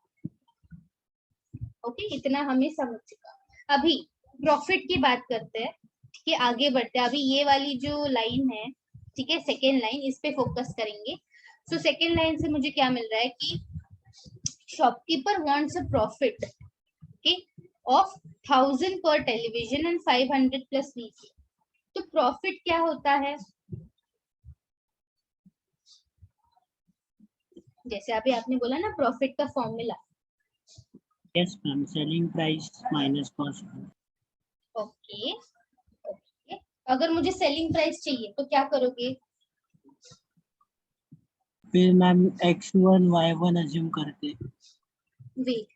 ओके, इतना हमें समझ चुका। अभी प्रॉफिट की बात करते हैं, ठीक है, आगे बढ़ते हैं। अभी ये वाली जो लाइन है, ठीक है, सेकेंड लाइन, इस पे फोकस करेंगे। सो सेकेंड लाइन से मुझे क्या मिल रहा है कि shopkeeper wants a profit, okay, of 1000 पर टेलीविजन एंड 500 प्लस वीसी। तो प्रॉफिट क्या होता है, जैसे अभी आपने बोला ना प्रॉफिट का formula. Yes ma'am, selling price minus cost. Okay okay, अगर मुझे सेलिंग प्राइस चाहिए तो क्या करोगे? फिर मैम x1 y1 अज्यूम करते। वेट,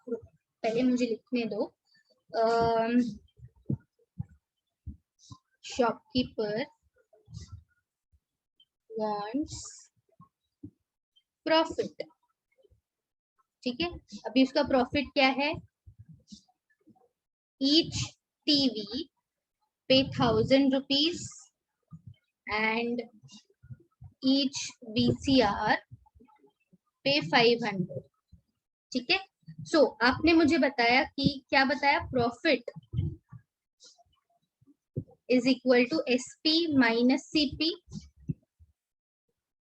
पहले मुझे लिखने दो। शॉपकीपर वांट्स प्रॉफिट, ठीक है, अभी उसका प्रॉफिट क्या है? ईच टीवी पे 1000 रुपीज एंड ईच VCR पे 500, ठीक है। सो आपने मुझे बताया कि क्या बताया, profit is equal to SP minus CP,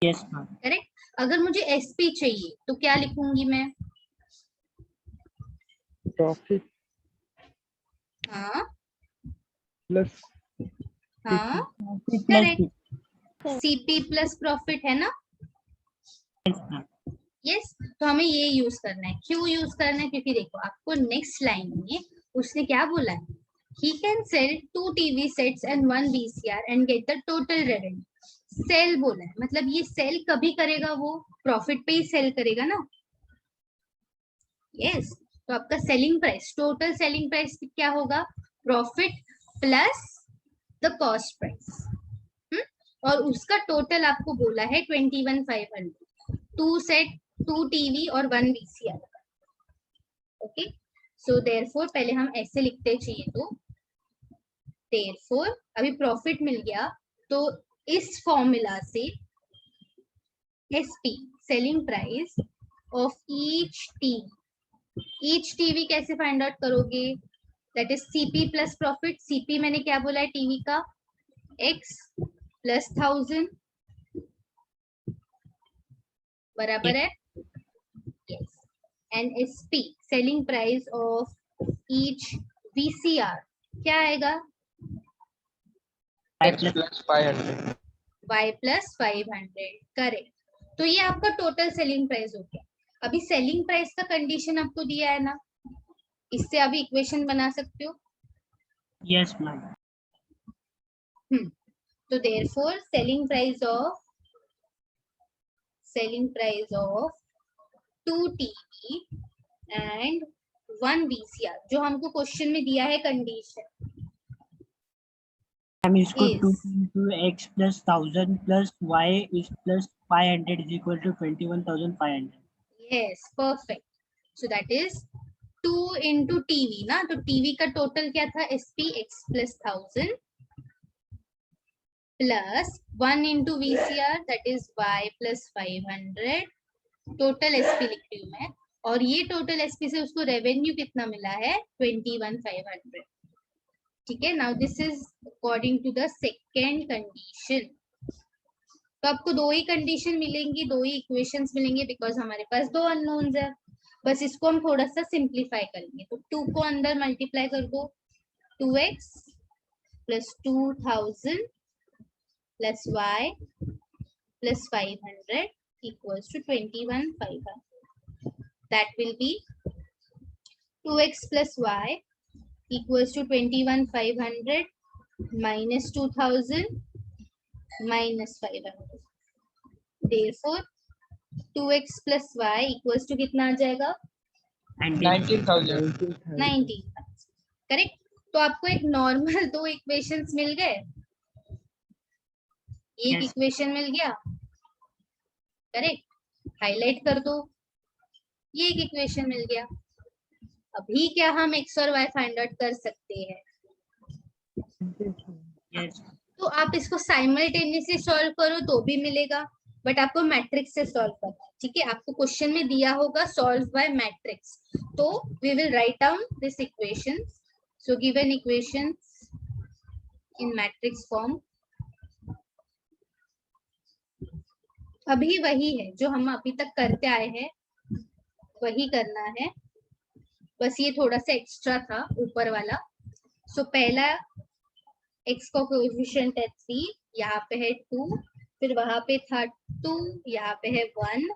yes ma'am. Correct. अगर मुझे SP चाहिए तो क्या लिखूंगी मैं? प्रॉफिट हाँ प्लस हाँ, profit correct, CP plus profit है ना। मैम। यस, तो हमें ये यूज करना है। क्यों यूज करना है? क्योंकि देखो आपको नेक्स्ट लाइन में उसने क्या बोला है, he can sell 2 TV sets and 1 VCR and get the total revenue. Sale बोला है, मतलब ये सेल कभी करेगा, वो प्रॉफिट पे ही सेल करेगा ना। यस, तो आपका selling price, total selling price क्या होगा? Profit plus the cost price, और उसका टोटल आपको बोला है 21,500, 2 सेट, 2 टीवी और 1 VCR। ओके, सो देयरफॉर पहले हम ऐसे लिखते चाहिए, तो देयरफॉर अभी प्रॉफिट मिल गया, तो इस फॉर्मूला से SP selling price of each TV कैसे फाइंड आउट करोगे? That is CP plus profit. CP मैंने क्या बोला है, टीवी का X प्लस 1000 बराबर है, yes, and SP selling price of each VCR क्या आएगा? X plus 500. Y plus 500, correct. तो ये आपका टोटल सेलिंग प्राइस हो गया। अभी सेलिंग प्राइस का कंडीशन आपको दिया है ना, इससे अभी इक्वेशन बना सकते हो। Yes ma'am. तो therefore selling price of 2 TV and 1 VCR, जो हमको क्वेश्चन में दिया है कंडीशन, हम इसको Is. 2 into x plus 1000 plus y is plus 500 is equal to 21,500. Yes, perfect. So that is 2 into TV ना, तो टीवी का टोटल क्या था? SP X plus 1000 plus 1 into VCR that is Y plus 500, total SP लिख रही हूँ मैं, और ये टोटल SP से उसको रेवेन्यू कितना मिला है? 21,500, ठीक है। Now this is according to the second condition. तो आपको 2 ही कंडीशन मिलेंगी, 2 ही इक्वेशंस मिलेंगे, बिकॉज हमारे पास 2 अननोन्स है। बस इसको हम थोड़ा सा सिंप्लीफाई करेंगे, तो 2 को अंदर मल्टीप्लाई कर दो, 2x plus 2000 plus y plus 500 equals to 21,500. That will be 2x plus y equals to 21,500 minus 2,000 minus 500. Therefore 2x plus y equals to कितना आ जाएगा? 19,000. 19,000, करेक्ट। तो आपको एक नॉर्मल 2 इक्वेशंस मिल गए, एक Yes. इक्वेशन मिल गया, करेक्ट, हाईलाइट कर दो, ये एक इक्वेशन मिल गया। अभी क्या हम x और y फाइंड आउट कर सकते हैं? Yes. तो आप इसको साइमल्टेनियसली सॉल्व करो तो भी मिलेगा, बट आपको मैट्रिक्स से सॉल्व करना है, ठीक है। आपको क्वेश्चन में दिया होगा solve by matrix, So we will write down this equation. So given equations in matrix form. अभी वही है जो हम अभी तक करते आए हैं, वही करना है, बस ये थोड़ा सा एक्स्ट्रा था ऊपर वाला. सो पहला x का कोएफिशिएंट है 3, यहाँ पे है 2, फिर वहां पे था 2, यहाँ पे है 1,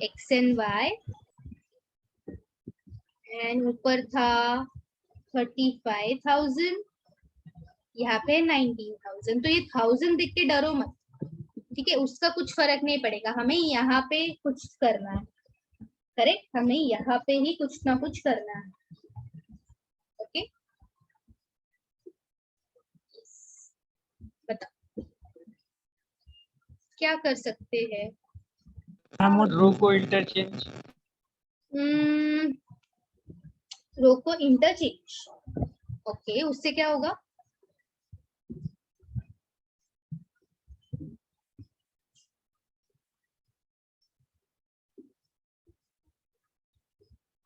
x and y, एंड ऊपर था 35,000, यहाँ पे 19,000. तो ये 1000 देख के डरो मत, ठीक है, उसका कुछ फर्क नहीं पड़ेगा, हमें यहाँ पे कुछ करना है. करेक्ट, हमें यहाँ पे ही कुछ ना कुछ करना है. ओके, बताओ क्या कर सकते हैं. रो को इंटरचेंज. रो को इंटरचेंज. ओके, उससे क्या होगा.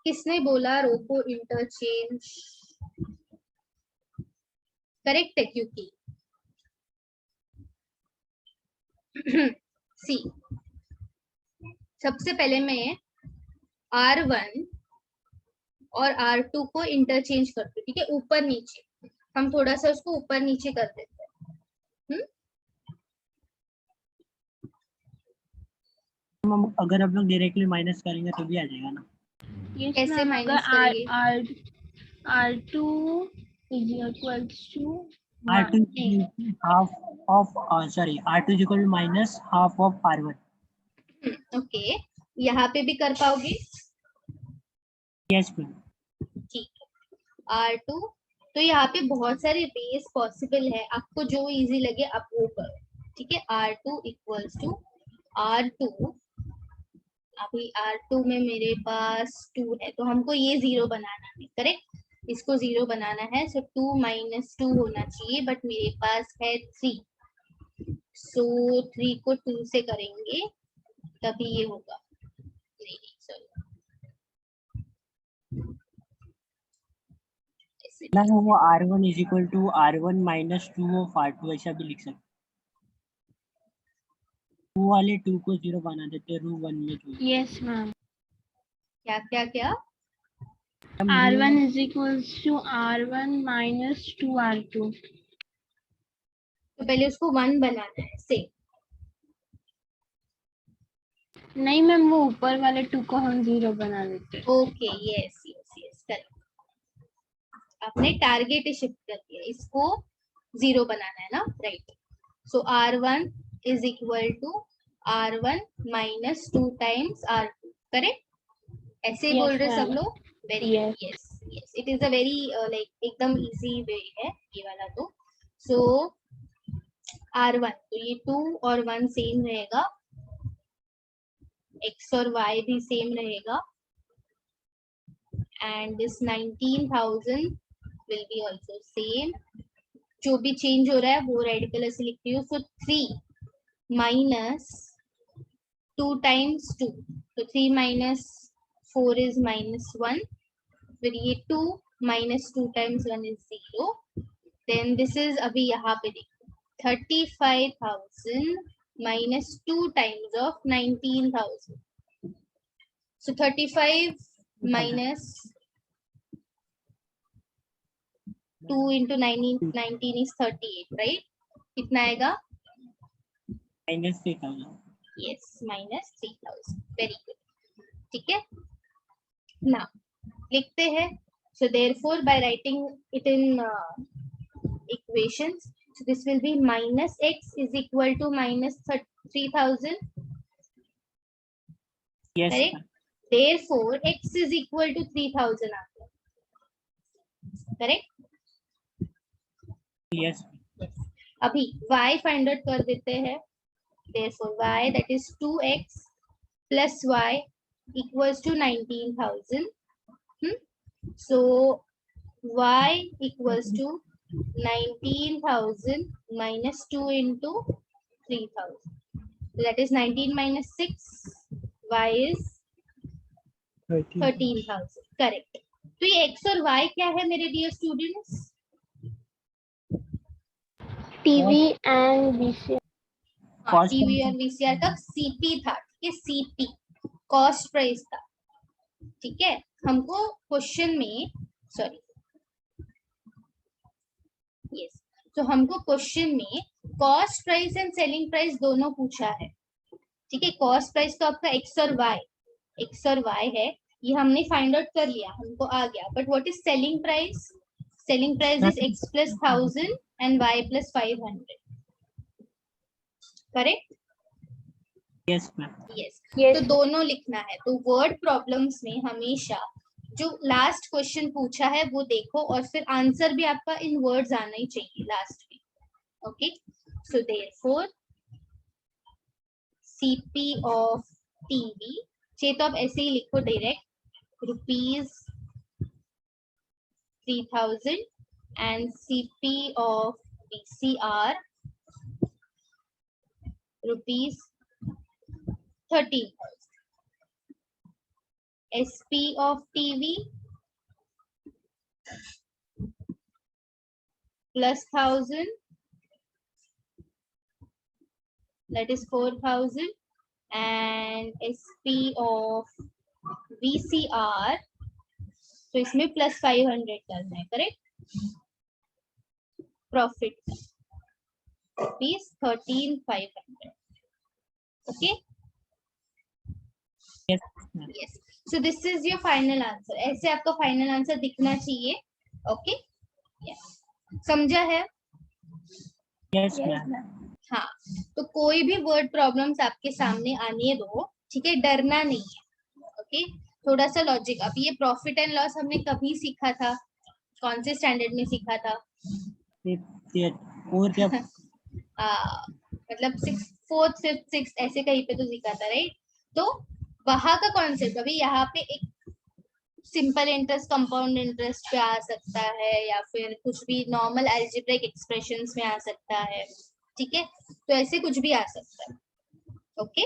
किसने बोला रो को इंटरचेंज. करेक्ट है, क्योंकि सी सबसे पहले मैं R1 और R2 को इंटरचेंज करती हूँ, ठीक है, ऊपर नीचे. हम थोड़ा सा उसको ऊपर नीचे कर देते हैं. अगर हम लोग डायरेक्टली माइनस करेंगे तो भी आ जाएगा ना. ऐसे माइनस करेंगे. R2 is equals to R2 half of R2 is equal to minus half of R1. Okay, यहाँ पे भी कर पाओगे. Yes ma'am. ठीक है, R2. तो यहाँ पे बहुत सारे वेज पॉसिबल है, आपको जो इजी लगे आप वो करो. ठीक है, R2 इक्वल्स टू R2. अभी R2 में मेरे पास 2 है, तो हमको ये 0 बनाना है. करेक्ट, इसको 0 बनाना है. सो 2 माइनस 2 होना चाहिए, बट मेरे पास है 3. सो 3 को 2 से करेंगे तभी ये होगा. नहीं, सॉरी, ना वो R1 is equal to R1 minus 2 of R2 ऐसा भी लिख सकते. 2 वाले 2 को 0 बना देते रो 1 में. yes ma'am. क्या क्या क्या. R1 is equals to R1 minus 2 R2. तो पहले उसको 1 बनाना है से. नहीं मैम, वो ऊपर वाले 2 को हम 0 बना देते हैं. Okay, yes yes yes, correct. आपने टारगेट शिफ्ट कर दिया, इसको 0 बनाना है ना. Right. So R1 is equal to R1 minus 2 times R2. Correct, ऐसे ही Yes, बोल रहे सब ma'am. लोग. Very Yes. Yes yes, it is a very like एकदम इजी वे है ये वाला. तो सो R1, तो ये 2 और 1 सेम रहेगा, x और y भी सेम रहेगा, and this 19,000 will be also same. जो भी चेंज हो रहा है वो रेड कलर से लिखती हूँ. सो 3 माइनस 2 टाइम्स 2, तो 3 माइनस 4 इज माइनस 1. फिर ये 2 minus 2 times 1 is 0. Then this is, अभी यहाँ पे देखो, 35,000 minus 2 times of 19,000. So 35 minus 2 into 19 is 38, right? कितना आएगा? minus 3,000. Yes, minus 3,000. Very good. ठीक है. Now लिखते हैं. So therefore, by writing it in equations, so this will be minus x is equal to minus 3,000. Yes Correct? ma'am. Therefore, x is equal to 3,000 आता है. Correct? Yes. अभी y find out कर देते हैं. Therefore, y, that is 2x plus y equals to 19,000. So y equals to 19,000 minus 2 into 3,000. That is 19 minus 6. Y is 13. 13,000 correct. तो ये x और y क्या है मेरे dear students? TV and VCR। Cost TV price और VCR का CP था, ठीक है, सीपी कॉस्ट प्राइस था, ठीक है। हमको क्वेश्चन में सॉरी यस, तो हमको क्वेश्चन में cost price and selling price दोनों पूछा है, ठीक है। कॉस्ट प्राइस तो आपका x और y है, ये हमने फाइंड आउट कर लिया, हमको आ गया। But what is selling price? Selling price is x plus 1000 and y plus 500, correct? yes ma'am. Yes Yes. तो दोनों लिखना है। तो वर्ड प्रॉब्लम्स में हमेशा जो लास्ट क्वेश्चन पूछा है वो देखो, और फिर आंसर भी आपका इन वर्ड्स आना ही चाहिए लास्ट में, okay. So therefore CP of TV, चाहिए तो आप ऐसे ही लिखो direct, ₹3000 and CP of VCR ₹13,000. SP of TV plus 1000, that is 4,000, and SP of VCR, तो इसमें plus 500 करना है, correct? Profit ₹13,500, okay. Yes ma'am. Yes. So this is your final answer. ऐसे आपका फाइनल आंसर दिखना चाहिए, ओके। Yes. समझा है? Yes ma'am. हाँ, तो कोई भी वर्ड प्रॉब्लम्स आपके सामने आने दो, ठीक है, डरना नहीं है, ओके। थोड़ा सा लॉजिक, अब ये प्रॉफिट एंड लॉस हमने कभी सीखा था, कौन से स्टैंडर्ड में सीखा था? और क्या मतलब 6th 4th 5th 6th ऐसे कहीं पे तो सीखा था, राइट? तो वहां का कॉन्सेप्ट अभी यहाँ पे एक सिंपल इंटरेस्ट कंपाउंड इंटरेस्ट पे आ सकता है, या फिर कुछ भी नॉर्मल अलजेब्रिक एक्सप्रेशंस में आ सकता है, ठीक है। तो ऐसे कुछ भी आ सकता है, ओके।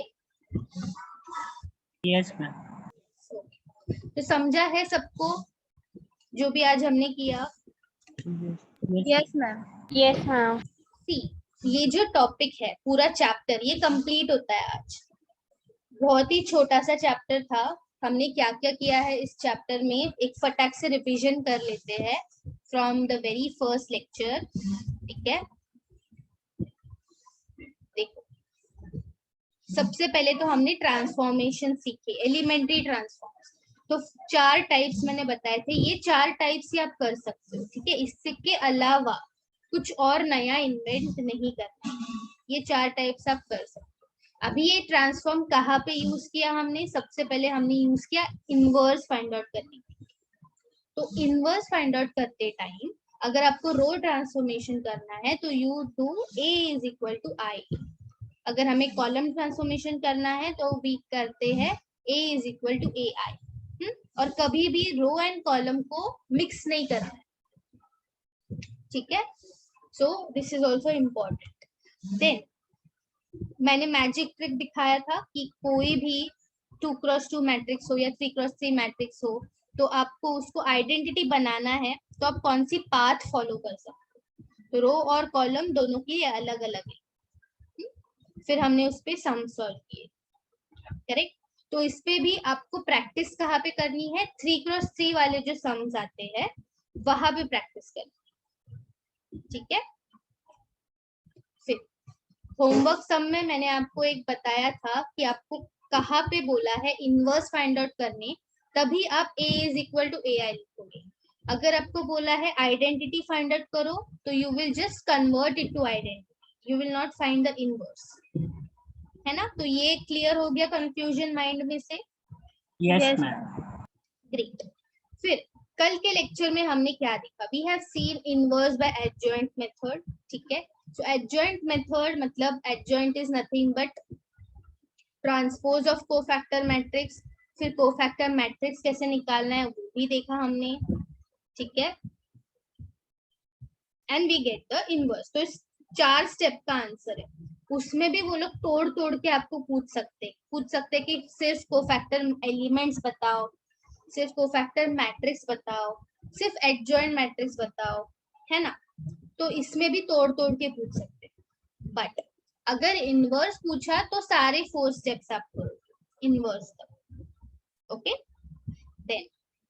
yes ma'am. तो समझा है सबको जो भी आज हमने किया? Yes ma'am. Yes ma'am. सी, ये जो टॉपिक है पूरा चैप्टर ये कंप्लीट होता है आज। बहुत ही छोटा सा चैप्टर था, हमने क्या क्या किया है इस चैप्टर में एक फटाक से रिवीजन कर लेते हैं from the very first lecture, ठीक है। देखो, सबसे पहले तो हमने ट्रांसफॉर्मेशन सीखे, एलिमेंट्री ट्रांसफॉर्म। तो 4 टाइप्स मैंने बताए थे, ये 4 टाइप्स ही आप कर सकते हो, ठीक है। इसके अलावा कुछ और नया इन्वेंट नहीं करना, ये 4 टाइप्स आप कर सकते हो। अभी ये ट्रांसफॉर्म कहाँ पे यूज किया हमने? सबसे पहले हमने यूज किया इनवर्स फाइंड आउट करने के लिए। तो इनवर्स फाइंड आउट करते टाइम अगर आपको रो ट्रांसफॉर्मेशन करना है तो you do A is equal to I। अगर हमें कॉलम ट्रांसफॉर्मेशन करना है तो भी करते हैं A is equal to AI। और कभी भी रो एंड कॉलम को मिक्स नहीं करना है, ठीक है। So this is also important. Then मैंने मैजिक ट्रिक दिखाया था कि कोई भी 2x2 मैट्रिक्स हो या 3x3 मैट्रिक्स हो, तो आपको उसको आइडेंटिटी बनाना है तो आप कौन सी पाथ फॉलो कर सकते हो। तो रो और कॉलम दोनों की अलग अलग है। फिर हमने उस पे सम सॉल्व किए, करेक्ट। तो इस पे भी आपको प्रैक्टिस कहाँ पे करनी है? 3x3 वाले जो सम्स आते हैं वहां पे प्रैक्टिस करनी है, ठीक है। फिर होमवर्क सम में मैंने आपको एक बताया था कि आपको कहाँ पे बोला है इनवर्स फाइंड आउट करने, तभी आप A is equal to AI लिखोगे। अगर आपको बोला है आइडेंटिटी फाइंड आउट करो तो you will just convert it to identity, you will not find the inverse, है ना। तो ये क्लियर हो गया कंफ्यूजन माइंड में से? yes ma'am. ग्रेट। फिर कल के लेक्चर में हमने क्या देखा? We have seen inverse by adjoint method, ठीक है। सो एडजॉइंट मेथड मतलब adjoint is nothing but transpose of cofactor matrix. फिर कोफैक्टर मैट्रिक्स कैसे निकालना है वो भी देखा हमने, ठीक है। And we get the inverse. तो इस 4 स्टेप का आंसर है। उसमें भी वो लोग तोड़ तोड़ के आपको पूछ सकते कि सिर्फ कोफैक्टर एलिमेंट्स बताओ सिर्फ कोफैक्टर मैट्रिक्स बताओ, सिर्फ एडजॉइंट मैट्रिक्स बताओ, है ना। तो इसमें भी तोड़ तोड़ के पूछ सकते हैं। बट अगर इनवर्स पूछा तो सारे 4 स्टेप्स आप करोगे इनवर्स तक। Okay, then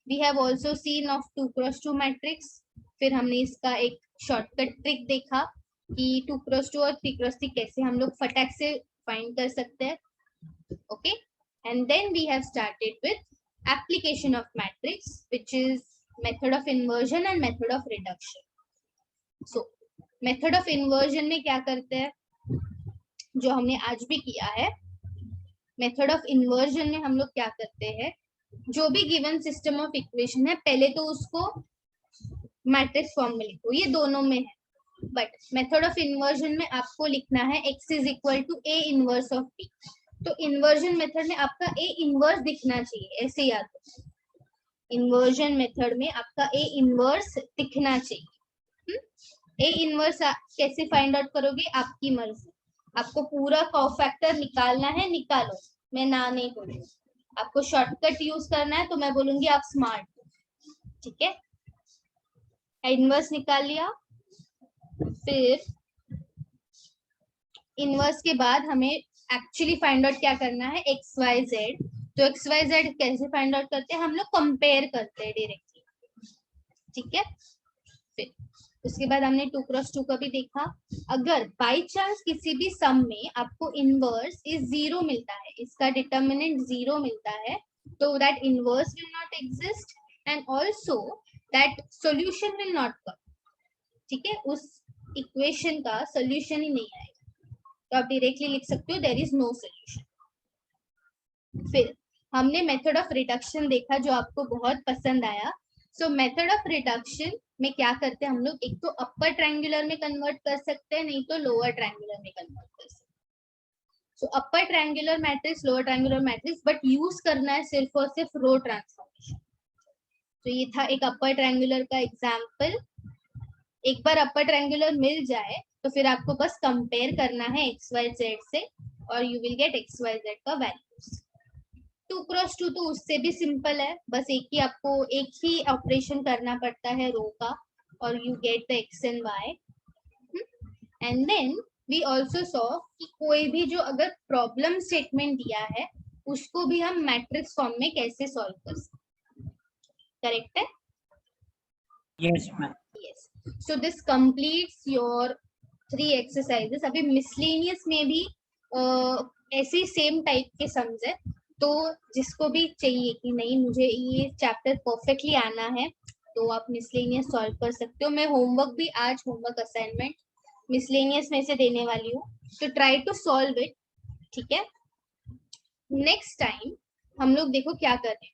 we have also seen of 2x2 matrix. फिर हमने इसका एक शॉर्टकट ट्रिक देखा कि 2x2 और 3x3 कैसे हम लोग फटाक से फाइंड कर सकते हैं। Okay, and then we have started with application of matrix which is method of inversion and method of reduction. So method of inversion में क्या करते हैं, जो हमने आज भी किया है। मेथड ऑफ इन्वर्जन में हम लोग क्या करते हैं, जो भी गिवन सिस्टम ऑफ इक्वेशन है पहले तो उसको मैट्रिक्स फॉर्म में लिखो, ये दोनों में है। बट मेथड ऑफ इन्वर्जन में आपको लिखना है x is equal to a inverse of b। तो इन्वर्जन मेथड में आपका a इनवर्स दिखना चाहिए, ऐसे याद रखो। इन्वर्जन मेथड में आपका a इनवर्स दिखना चाहिए। a इनवर्स कैसे फाइंड आउट करोगे, आपकी मर्जी। आपको पूरा कोफैक्टर निकालना है, निकालो, मैं ना नहीं बोलूंगी। आपको शॉर्टकट यूज करना है तो मैं बोलूंगी आप स्मार्ट, ठीक है। इनवर्स निकाल लिया, फिर इनवर्स के बाद हमें एक्चुअली फाइंड आउट क्या करना है, एक्स वाई जेड। तो एक्स वाई जेड कैसे फाइंड आउट करते हैं, हम लोग कंपेयर करते हैं डायरेक्टली, ठीक है। फिर उसके बाद हमने 2x2 का भी देखा। अगर बाय चांस किसी भी सम में आपको इनवर्स इज 0 मिलता है, इसका डिटर्मिनेंट 0 मिलता है, तो that inverse will not exist and also that solution will not come, ठीक है। उस इक्वेशन का सॉल्यूशन ही नहीं आएगा, तो आप डायरेक्टली लिख सकते हो देयर इज नो सॉल्यूशन। फिर हमने मेथड ऑफ रिडक्शन देखा जो आपको बहुत पसंद आया। सो मेथड ऑफ रिडक्शन में क्या करते हैं हम लोग, एक तो अपर ट्रायंगुलर में कन्वर्ट कर सकते हैं, नहीं तो लोअर ट्रायंगुलर में कन्वर्ट कर सकते हैं। So upper triangular matrix, lower triangular matrix, but use करना है सिर्फ और सिर्फ रो ट्रांसफॉर्मेशन। तो ये था एक अपर ट्रायंगुलर का एग्जाम्पल। एक बार अपर ट्रायंगुलर मिल जाए तो फिर आपको बस कंपेयर करना है एक्स वाई जेड से और you will get x y z का वैल्यूज। 2x2 तो उससे भी सिंपल है, बस एक ही ऑपरेशन करना पड़ता है रो का और you get the x and y. And then we also saw कि कोई भी जो अगर प्रॉब्लम स्टेटमेंट दिया है उसको भी हम मैट्रिक्स फॉर्म में कैसे सॉल्व कर सकते, करेक्ट है। Yes ma'am. Yes. So this completes your 3 exercises. अभी मिसलेनियस में भी ऐसे सेम टाइप के सम्स है, तो जिसको भी चाहिए कि नहीं मुझे ये चैप्टर परफेक्टली आना है तो आप मिसलेनियस सॉल्व कर सकते हो। मैं होमवर्क भी आज होमवर्क असाइनमेंट मिसलेनियस में से देने वाली हूँ, तो ट्राई टू सॉल्व इट, ठीक है। नेक्स्ट टाइम हम लोग देखो क्या कर रहे हैं,